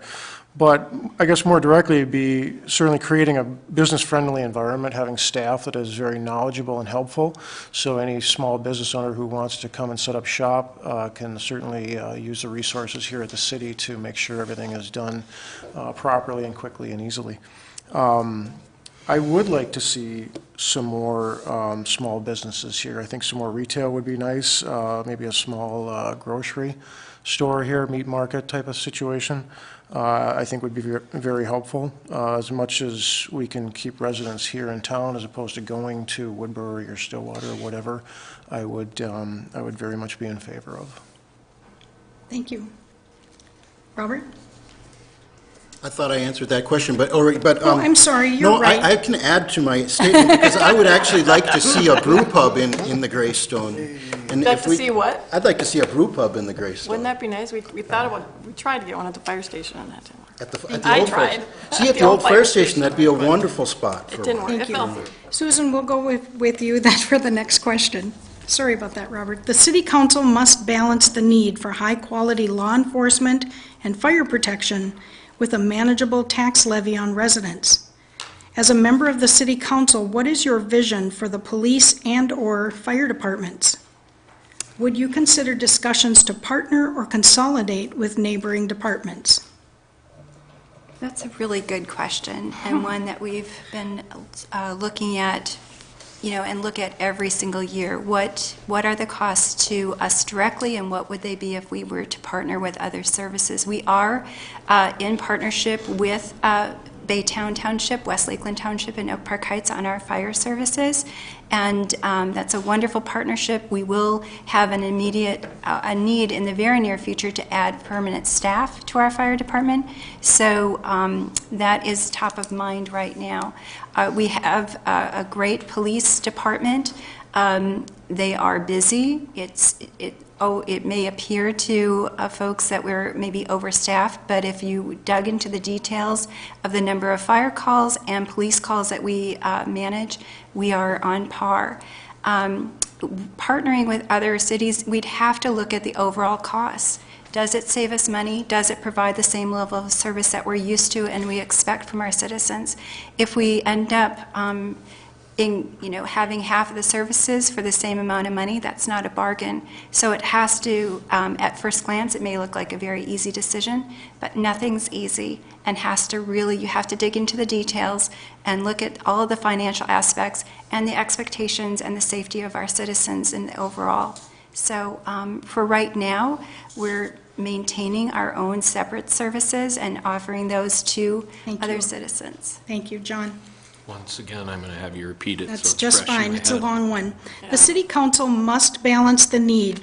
But I guess more directly, it'd be certainly creating a business-friendly environment, having staff that is very knowledgeable and helpful. So any small business owner who wants to come and set up shop can certainly use the resources here at the city to make sure everything is done properly and quickly and easily. I would like to see some more small businesses here. I think some more retail would be nice, maybe a small grocery store here, meat market type of situation. I think would be very helpful, as much as we can keep residents here in town as opposed to going to Woodbury or Stillwater or whatever. I would very much be in favor of. Thank you. Robert? I thought I answered that question, but Oh, I'm sorry, you're no, right. I can add to my statement, because I would actually like to see a brew pub in the Greystone. And Like if to we- see what? I'd like to see a brew pub in the Greystone. Wouldn't that be nice? We thought about, we tried to get one at the fire station and that didn't work. At the I old fire- tried. See, at the old fire station, that'd be a wonderful spot for It didn't one. work. It Thank fell you. through. Susan, we'll go with you then for the next question. Sorry about that, Robert. The city council must balance the need for high-quality law enforcement and fire protection with a manageable tax levy on residents. As a member of the city council, what is your vision for the police and/or fire departments? Would you consider discussions to partner or consolidate with neighboring departments? That's a really good question, and one that we've been looking at, and look at every single year. What are the costs to us directly, and what would they be if we were to partner with other services? We are in partnership with Baytown Township, West Lakeland Township, and Oak Park Heights on our fire services, and that's a wonderful partnership. We will have an immediate a need in the very near future to add permanent staff to our fire department, so that is top of mind right now. We have a great police department. They are busy. It may appear to folks that we're maybe overstaffed, but if you dug into the details of the number of fire calls and police calls that we manage, we are on par. Partnering with other cities, we'd have to look at the overall costs. Does it save us money? Does it provide the same level of service that we're used to and we expect from our citizens? If we end up having half of the services for the same amount of money, that's not a bargain. So it has to, at first glance, it may look like a very easy decision, but nothing's easy, and you have to dig into the details and look at all of the financial aspects and the expectations and the safety of our citizens in the overall. So for right now, we're maintaining our own separate services and offering those to Thank other you. citizens. Thank you, John. Once again, I'm going to have you repeat it. That's so it's just fresh in fine. my It's a head. long one. The city council must balance the need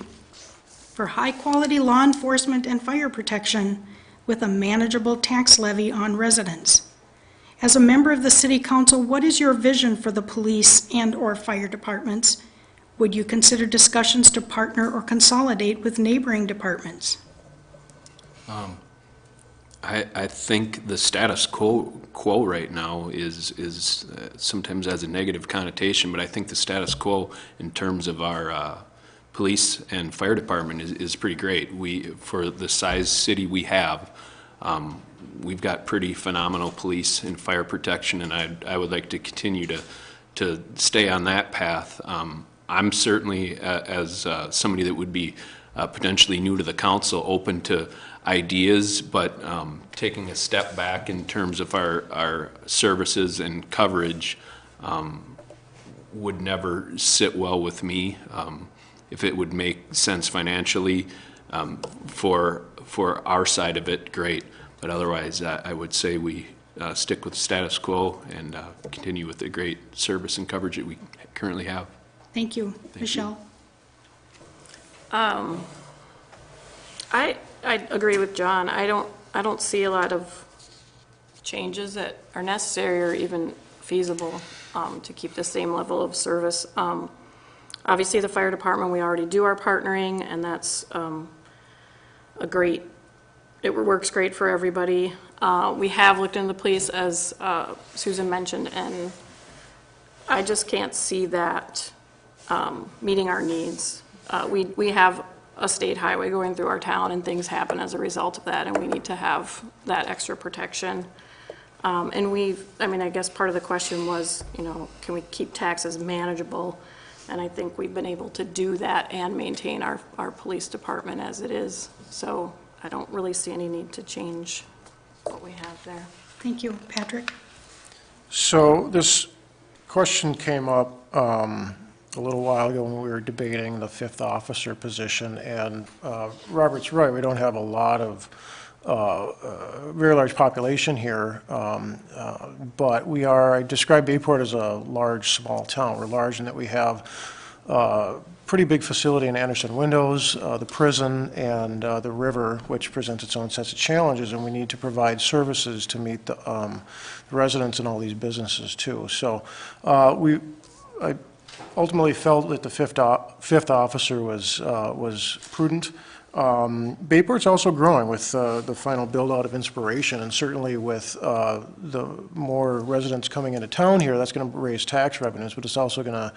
for high-quality law enforcement and fire protection with a manageable tax levy on residents. As a member of the city council, what is your vision for the police and/or fire departments? Would you consider discussions to partner or consolidate with neighboring departments? I think the status quo right now is sometimes has a negative connotation, but I think the status quo in terms of our police and fire department is pretty great. For the size city we have, we've got pretty phenomenal police and fire protection, and I would like to continue to stay on that path. I'm certainly, as somebody that would be potentially new to the council, open to ideas, but taking a step back in terms of our services and coverage would never sit well with me. If it would make sense financially for our side of it, great. But otherwise, I would say we stick with the status quo and continue with the great service and coverage that we currently have. Thank you. Michelle? I agree with John. I don't see a lot of changes that are necessary or even feasible to keep the same level of service. Obviously, the fire department, we already do our partnering, and that's it works great for everybody. We have looked into the police, as Susan mentioned, and I just can't see that meeting our needs. We have a state highway going through our town, and things happen as a result of that, and we need to have that extra protection. And I guess part of the question was, can we keep taxes manageable? And I think we've been able to do that and maintain our police department as it is. So I don't really see any need to change what we have there. Thank you. Patrick? So this question came up a little while ago when we were debating the fifth officer position, and Robert's right, we don't have a lot of very large population here, but I describe Bayport as a large, small town. We're large in that we have pretty big facility in Anderson Windows, the prison, and the river, which presents its own sets of challenges, and we need to provide services to meet the residents in all these businesses too. So I ultimately felt that the fifth officer was prudent. Bayport's also growing with the final build-out of Inspiration, and certainly with the more residents coming into town here, that's going to raise tax revenues, but it's also going to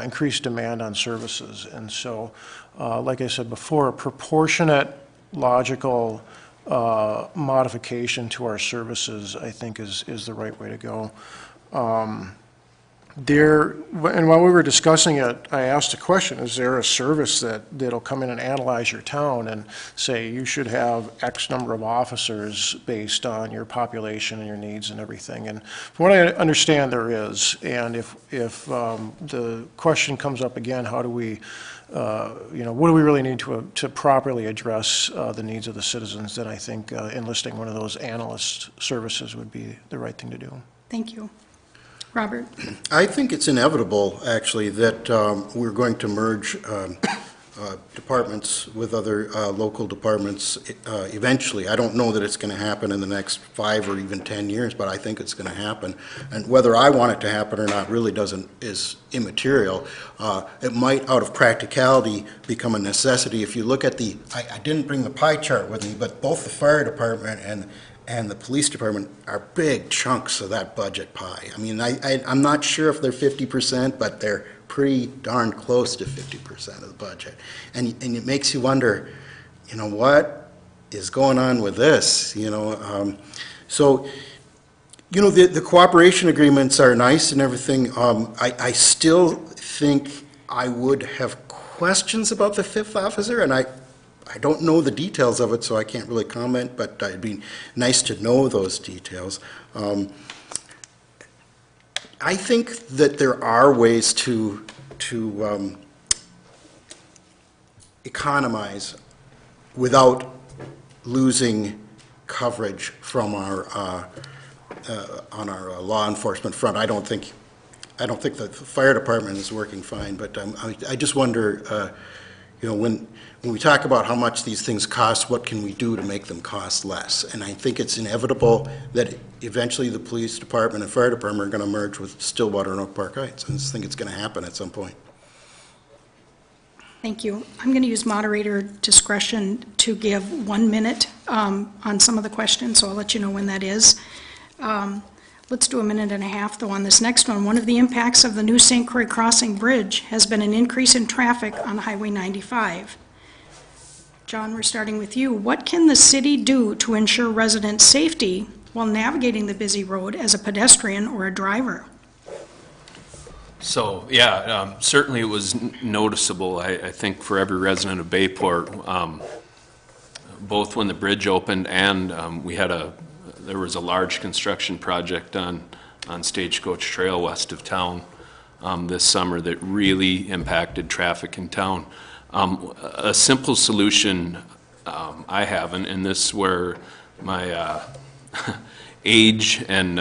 increase demand on services. And so, like I said before, a proportionate, logical modification to our services, I think, is the right way to go. And while we were discussing it, I asked a question: is there a service that'll come in and analyze your town and say you should have X number of officers based on your population and your needs and everything? And from what I understand, there is. And if the question comes up again, how do we, what do we really need to properly address the needs of the citizens? Then I think enlisting one of those analyst services would be the right thing to do. Thank you. Robert? I think it's inevitable, actually, that we're going to merge departments with other local departments eventually. I don't know that it's going to happen in the next 5 or even 10 years, but I think it's going to happen. And whether I want it to happen or not really is immaterial. It might, out of practicality, become a necessity. If you look at I didn't bring the pie chart with me, but both the fire department and the police department are big chunks of that budget pie. I mean, I'm not sure if they're 50%, but they're pretty darn close to 50% of the budget. And it makes you wonder, what is going on with this? So, the cooperation agreements are nice and everything. I still think I would have questions about the fifth officer, and I don't know the details of it, so I can't really comment, but it'd be nice to know those details. I think that there are ways to economize without losing coverage from our on our law enforcement front. I don't think the fire department is working fine, but I just wonder, when we talk about how much these things cost, what can we do to make them cost less? And I think it's inevitable that eventually the police department and fire department are going to merge with Stillwater and Oak Park Heights. I just think it's going to happen at some point. Thank you. I'm going to use moderator discretion to give 1 minute on some of the questions, so I'll let you know when that is. Let's do 1.5 minutes, though, on this next one. One of the impacts of the new St. Croix Crossing Bridge has been an increase in traffic on Highway 95. John, we're starting with you. What can the city do to ensure resident safety while navigating the busy road as a pedestrian or a driver? So, yeah, certainly it was noticeable, I think, for every resident of Bayport, both when the bridge opened and there was a large construction project on Stagecoach Trail west of town this summer that really impacted traffic in town. A simple solution I have, and this is where my age and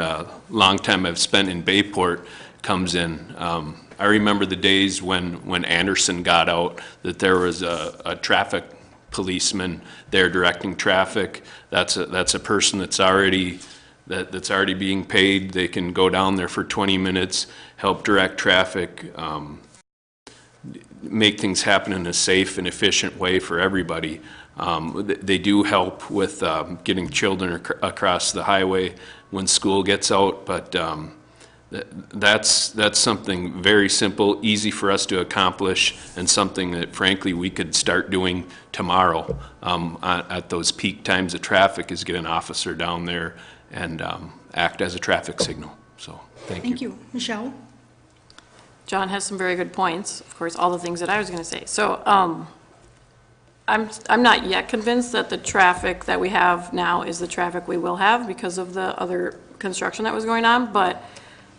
long time I've spent in Bayport comes in. I remember the days when Anderson got out, that there was a traffic policeman there directing traffic. That's a person that's already being paid. They can go down there for 20 minutes, help direct traffic, make things happen in a safe and efficient way for everybody. They do help with getting children across the highway when school gets out, but That's something very simple, easy for us to accomplish, and something that frankly we could start doing tomorrow at those peak times of traffic, is get an officer down there and act as a traffic signal. So, thank you. Thank you. Michelle? John has some very good points, of course, all the things that I was going to say. So I'm not yet convinced that the traffic that we have now is the traffic we will have because of the other construction that was going on, but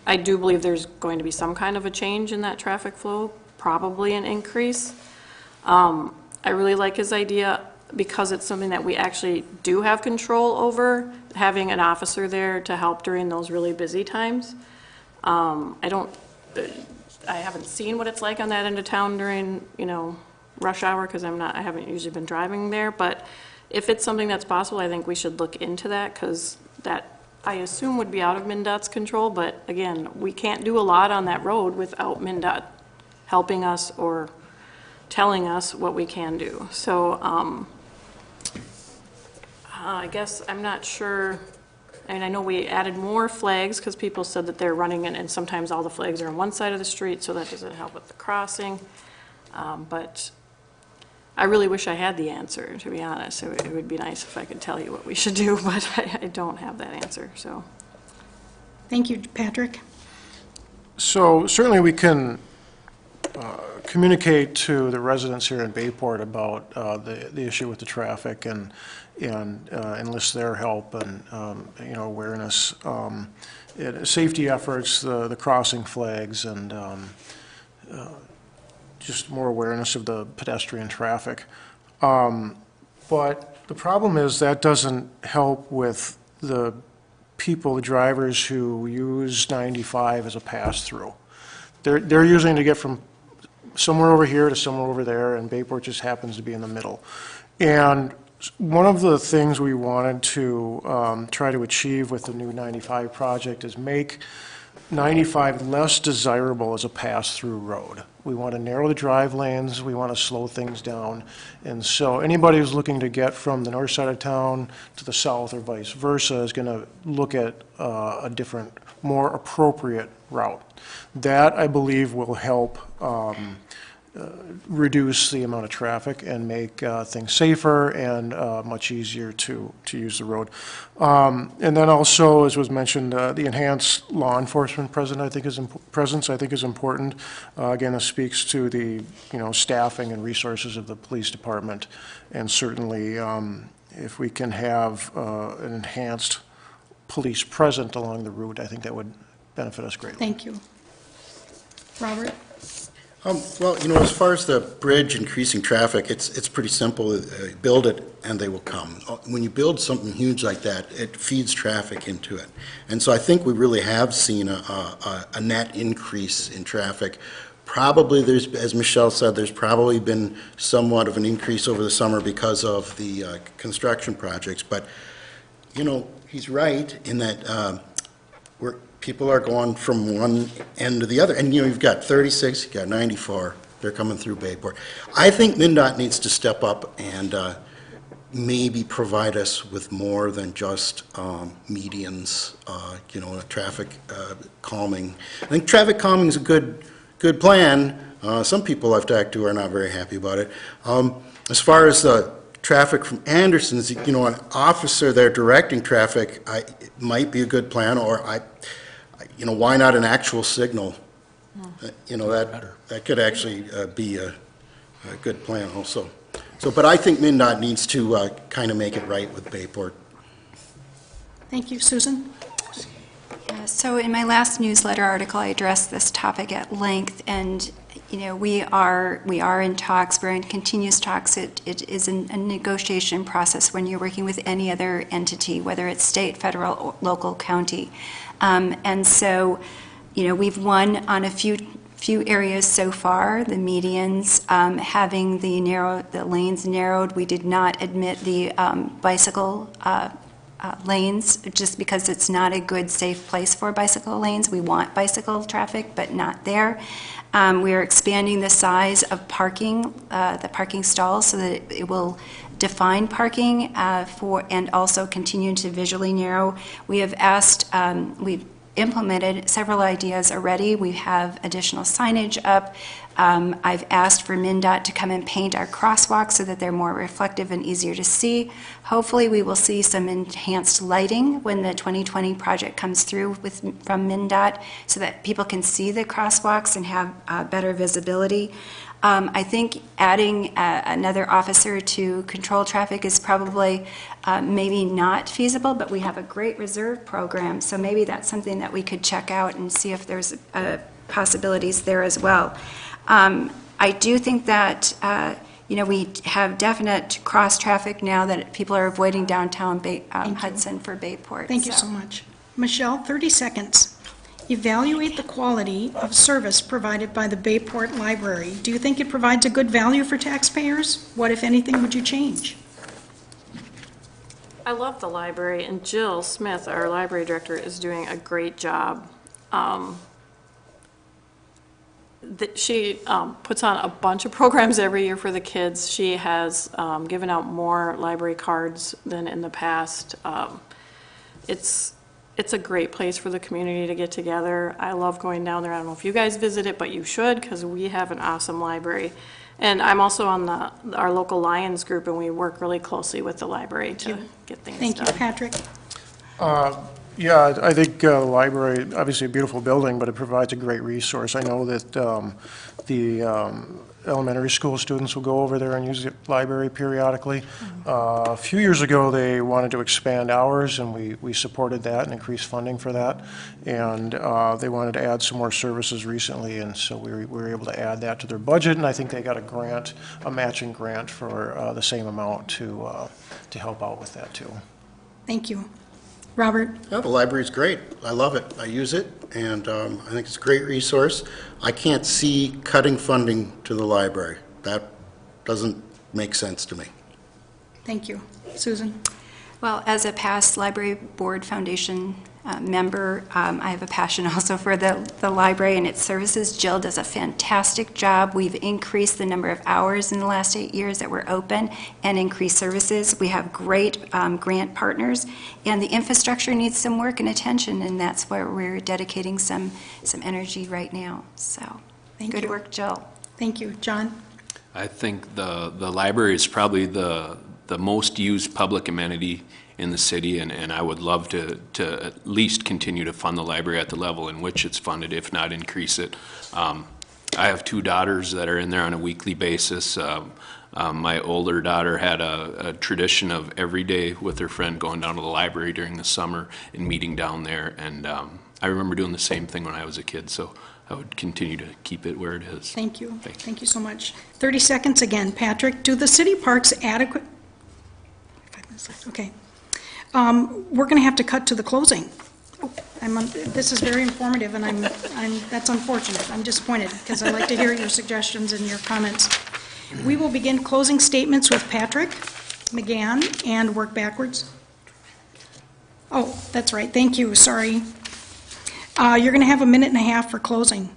I do believe there's going to be some kind of a change in that traffic flow, probably an increase. I really like his idea because it's something that we actually do have control over, having an officer there to help during those really busy times. I haven't seen what it's like on that end of town during, rush hour, because I haven't usually been driving there, but if it's something that's possible, I think we should look into that, because that, I assume, would be out of MnDOT's control, but again, we can't do a lot on that road without MnDOT helping us or telling us what we can do. So I guess I'm not sure. And I know we added more flags because people said that they're running and sometimes all the flags are on one side of the street, so that doesn't help with the crossing. But I really wish I had the answer, to be honest. It would be nice if I could tell you what we should do, but I don't have that answer, so. Thank you, Patrick. So certainly we can communicate to the residents here in Bayport about the issue with the traffic and enlist their help and awareness, safety efforts, the crossing flags, and just more awareness of the pedestrian traffic. But the problem is that doesn't help with the people, the drivers who use 95 as a pass-through. They're using to get from somewhere over here to somewhere over there, and Bayport just happens to be in the middle. And one of the things we wanted to try to achieve with the new 95 project is make 95 less desirable as a pass-through road. We want to narrow the drive lanes, we want to slow things down, and so anybody who's looking to get from the north side of town to the south or vice versa is going to look at a different, more appropriate route. That, I believe, will help reduce the amount of traffic and make things safer and much easier to use the road. And then also, as was mentioned, the enhanced law enforcement presence I think is important. Again, it speaks to the staffing and resources of the police department, and certainly if we can have an enhanced police present along the route, I think that would benefit us greatly. Thank you. Robert? Well, as far as the bridge increasing traffic, it's pretty simple. Build it and they will come. When you build something huge like that, it feeds traffic into it. And so I think we really have seen a net increase in traffic. Probably as Michelle said, there's probably been somewhat of an increase over the summer because of the construction projects. But, he's right in that people are going from one end to the other. And, you've got 36, you've got 94, they're coming through Bayport. I think MnDOT needs to step up and maybe provide us with more than just medians, traffic calming. I think traffic calming is a good plan. Some people I've talked to are not very happy about it. As far as the traffic from Anderson's, an officer there directing traffic it might be a good plan, or why not an actual signal? That could actually be a good plan also. But I think MnDOT needs to kind of make it right with Bayport. Thank you. Susan? So in my last newsletter article, I addressed this topic at length, and we are in talks. We're in continuous talks. It is a negotiation process when you're working with any other entity, whether it's state, federal, local, county. And so, we've won on a few areas so far. The medians, having the lanes narrowed. We did not admit the bicycle lanes just because it's not a good, safe place for bicycle lanes. We want bicycle traffic, but not there. We are expanding the size of the parking stalls, so that it will define parking and also continue to visually narrow. We have asked, we've implemented several ideas already. We have additional signage up. I've asked for MnDOT to come and paint our crosswalks so that they're more reflective and easier to see. Hopefully, we will see some enhanced lighting when the 2020 project comes through from MnDOT so that people can see the crosswalks and have better visibility. I think adding another officer to control traffic is probably maybe not feasible, but we have a great reserve program, so maybe that's something that we could check out and see if there's possibilities there as well. I do think that, we have definite cross-traffic now that people are avoiding downtown Hudson for Bayport. Thank you so much. Michelle, 30 seconds. Evaluate the quality of service provided by the Bayport Library. Do you think it provides a good value for taxpayers? What, if anything, would you change? I love the library, and Jill Smith, our library director, is doing a great job. She puts on a bunch of programs every year for the kids. She has given out more library cards than in the past. It's a great place for the community to get together. I love going down there. I don't know if you guys visit it, but you should, because we have an awesome library. And I'm also on our local Lions group, and we work really closely with the library to get things done. Thank you, Patrick. Yeah, I think the library, obviously a beautiful building, but it provides a great resource. I know that the elementary school students will go over there and use the library periodically. A few years ago, they wanted to expand hours, and we supported that and increased funding for that. And they wanted to add some more services recently, and so we were able to add that to their budget, and I think they got a grant, a matching grant for the same amount to help out with that too. Thank you. Robert? Yeah, the library's great. I love it. I use it, and I think it's a great resource. I can't see cutting funding to the library. That doesn't make sense to me. Thank you. Susan? Well, as a past Library Board Foundation member, I have a passion also for the library and its services. Jill does a fantastic job. We've increased the number of hours in the last 8 years that we're open and increased services. We have great grant partners, and the infrastructure needs some work and attention, and that's where we're dedicating some energy right now. So, good work, Jill. Thank you. John? I think the library is probably the most used public amenity in the city, and I would love to at least continue to fund the library at the level in which it's funded, if not increase it. I have 2 daughters that are in there on a weekly basis. My older daughter had a tradition of every day with her friend going down to the library during the summer and meeting down there, and I remember doing the same thing when I was a kid, so I would continue to keep it where it is. Thank you. Thank you so much. 30 seconds again. Patrick, do the city parks adequate? 5 minutes left. Okay. We're going to have to cut to the closing. This is very informative, and that's unfortunate. I'm disappointed because I like to hear your suggestions and your comments. We will begin closing statements with Patrick Mcgann and work backwards. Oh, that's right. Thank you. Sorry. You're going to have 1.5 minutes for closing.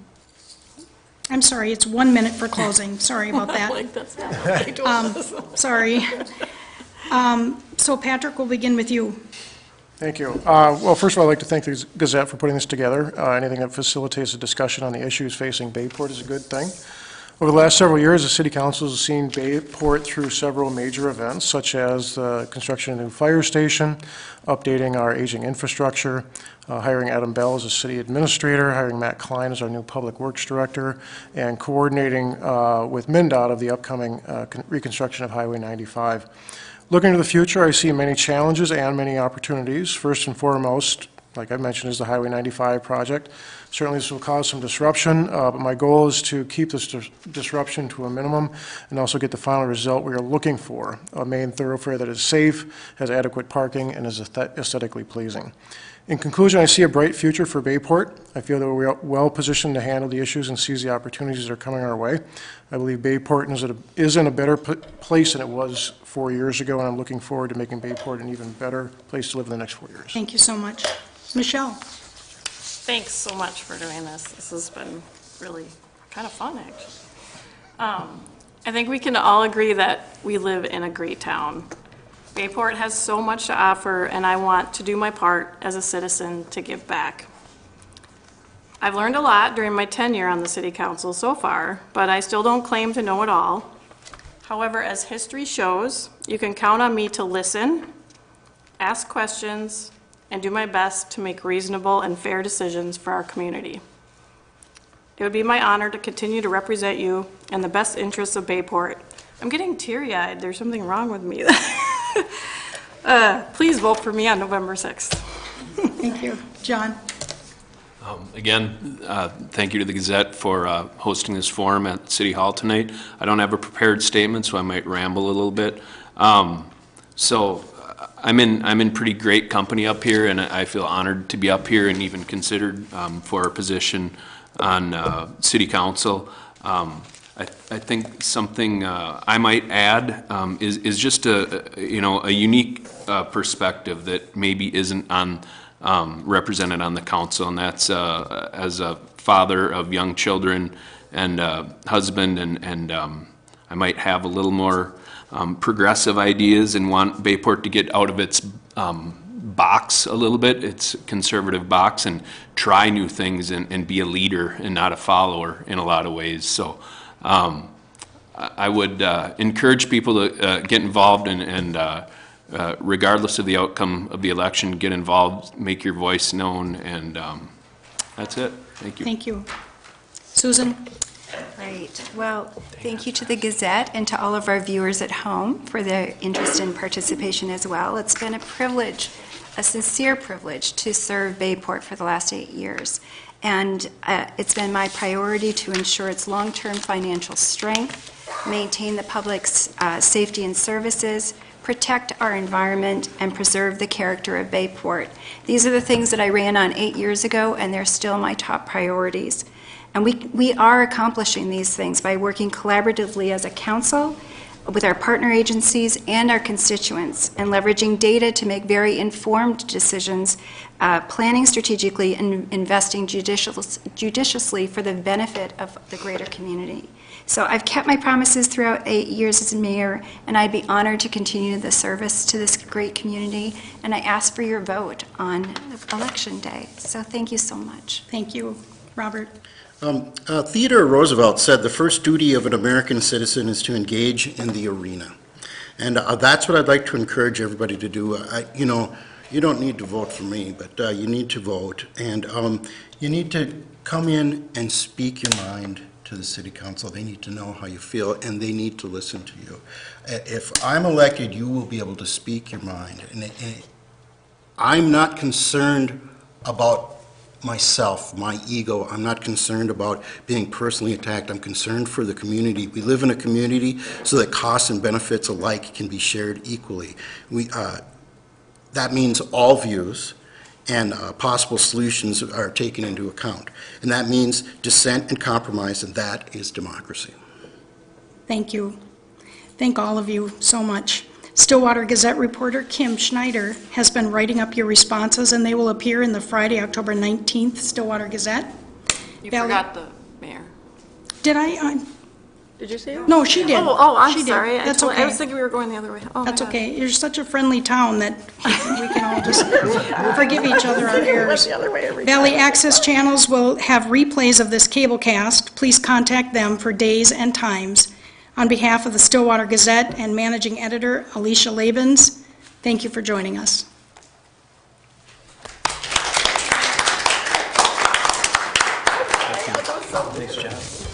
I'm sorry. It's 1 minute for closing. Sorry about that. Like, that's not what they told us. Sorry. So Patrick, we'll begin with you. Thank you. Well, first of all, I'd like to thank the Gazette for putting this together. Anything that facilitates a discussion on the issues facing Bayport is a good thing. Over the last several years, the City Council has seen Bayport through several major events, such as the construction of a new fire station, updating our aging infrastructure, hiring Adam Bell as a city administrator, hiring Matt Klein as our new public works director, and coordinating with MnDOT of the upcoming reconstruction of Highway 95. Looking to the future, I see many challenges and many opportunities. First and foremost, like I mentioned, is the Highway 95 project. Certainly this will cause some disruption, but my goal is to keep this disruption to a minimum and also get the final result we are looking for, a main thoroughfare that is safe, has adequate parking, and is aesthetically pleasing. In conclusion, I see a bright future for Bayport. I feel that we're well positioned to handle the issues and seize the opportunities that are coming our way. I believe Bayport is in a better place than it was 4 years ago, and I'm looking forward to making Bayport an even better place to live in the next 4 years. Thank you so much. Michelle? Thanks so much for doing this. This has been really kind of fun, actually. I think we can all agree that we live in a great town. Bayport has so much to offer, and I want to do my part as a citizen to give back. I've learned a lot during my tenure on the city council so far, but I still don't claim to know it all. However, as history shows, you can count on me to listen, ask questions, and do my best to make reasonable and fair decisions for our community. It would be my honor to continue to represent you in the best interests of Bayport. I'm getting teary-eyed. There's something wrong with me. Please vote for me on November 6th. Thank you. John? Again, thank you to the Gazette for hosting this forum at City Hall tonight. I don't have a prepared statement, so I might ramble a little bit. So I'm in pretty great company up here, and I feel honored to be up here and even considered for a position on City Council. I think something I might add is just a unique perspective that maybe isn't on represented on the council, and that's as a father of young children and husband, and I might have a little more progressive ideas and want Bayport to get out of its box a little bit, its conservative box, and try new things and be a leader and not a follower in a lot of ways. So I would encourage people to get involved and regardless of the outcome of the election, get involved, make your voice known, and that's it. Thank you. Thank you. Susan? Right. Well, thank you to the Gazette and to all of our viewers at home for their interest and participation as well. It's been a privilege, a sincere privilege, to serve Bayport for the last 8 years. And it's been my priority to ensure its long-term financial strength, maintain the public's safety and services, protect our environment, and preserve the character of Bayport. These are the things that I ran on 8 years ago, and they're still my top priorities. And we are accomplishing these things by working collaboratively as a council with our partner agencies and our constituents, and leveraging data to make very informed decisions, planning strategically, and investing judiciously for the benefit of the greater community. So I've kept my promises throughout 8 years as mayor, and I'd be honored to continue the service to this great community, and I ask for your vote on Election Day. So thank you so much. Thank you. Robert? Theodore Roosevelt said the first duty of an American citizen is to engage in the arena. And that's what I'd like to encourage everybody to do. You don't need to vote for me, but you need to vote. And you need to come in and speak your mind to the city council. They need to know how you feel, and they need to listen to you. If I'm elected, you will be able to speak your mind. And I'm not concerned about myself, my ego. I'm not concerned about being personally attacked. I'm concerned for the community. We live in a community so that costs and benefits alike can be shared equally. That means all views and possible solutions are taken into account. And that means dissent and compromise, and that is democracy. Thank you. Thank all of you so much. Stillwater Gazette reporter Kim Schneider has been writing up your responses, and they will appear in the Friday, October 19th Stillwater Gazette. You Valley- forgot the mayor. Did I? Did you say it? No, she did. I'm She did. sorry. That's I okay. was thinking we were going the other way. Oh, my That's God. okay. You're such a friendly town that we can all just forgive each other our errors. The other way every Valley time. Access Channels will have replays of this cablecast. Please contact them for days and times. On behalf of the Stillwater Gazette and Managing Editor Alicia Labens, thank you for joining us. Nice job.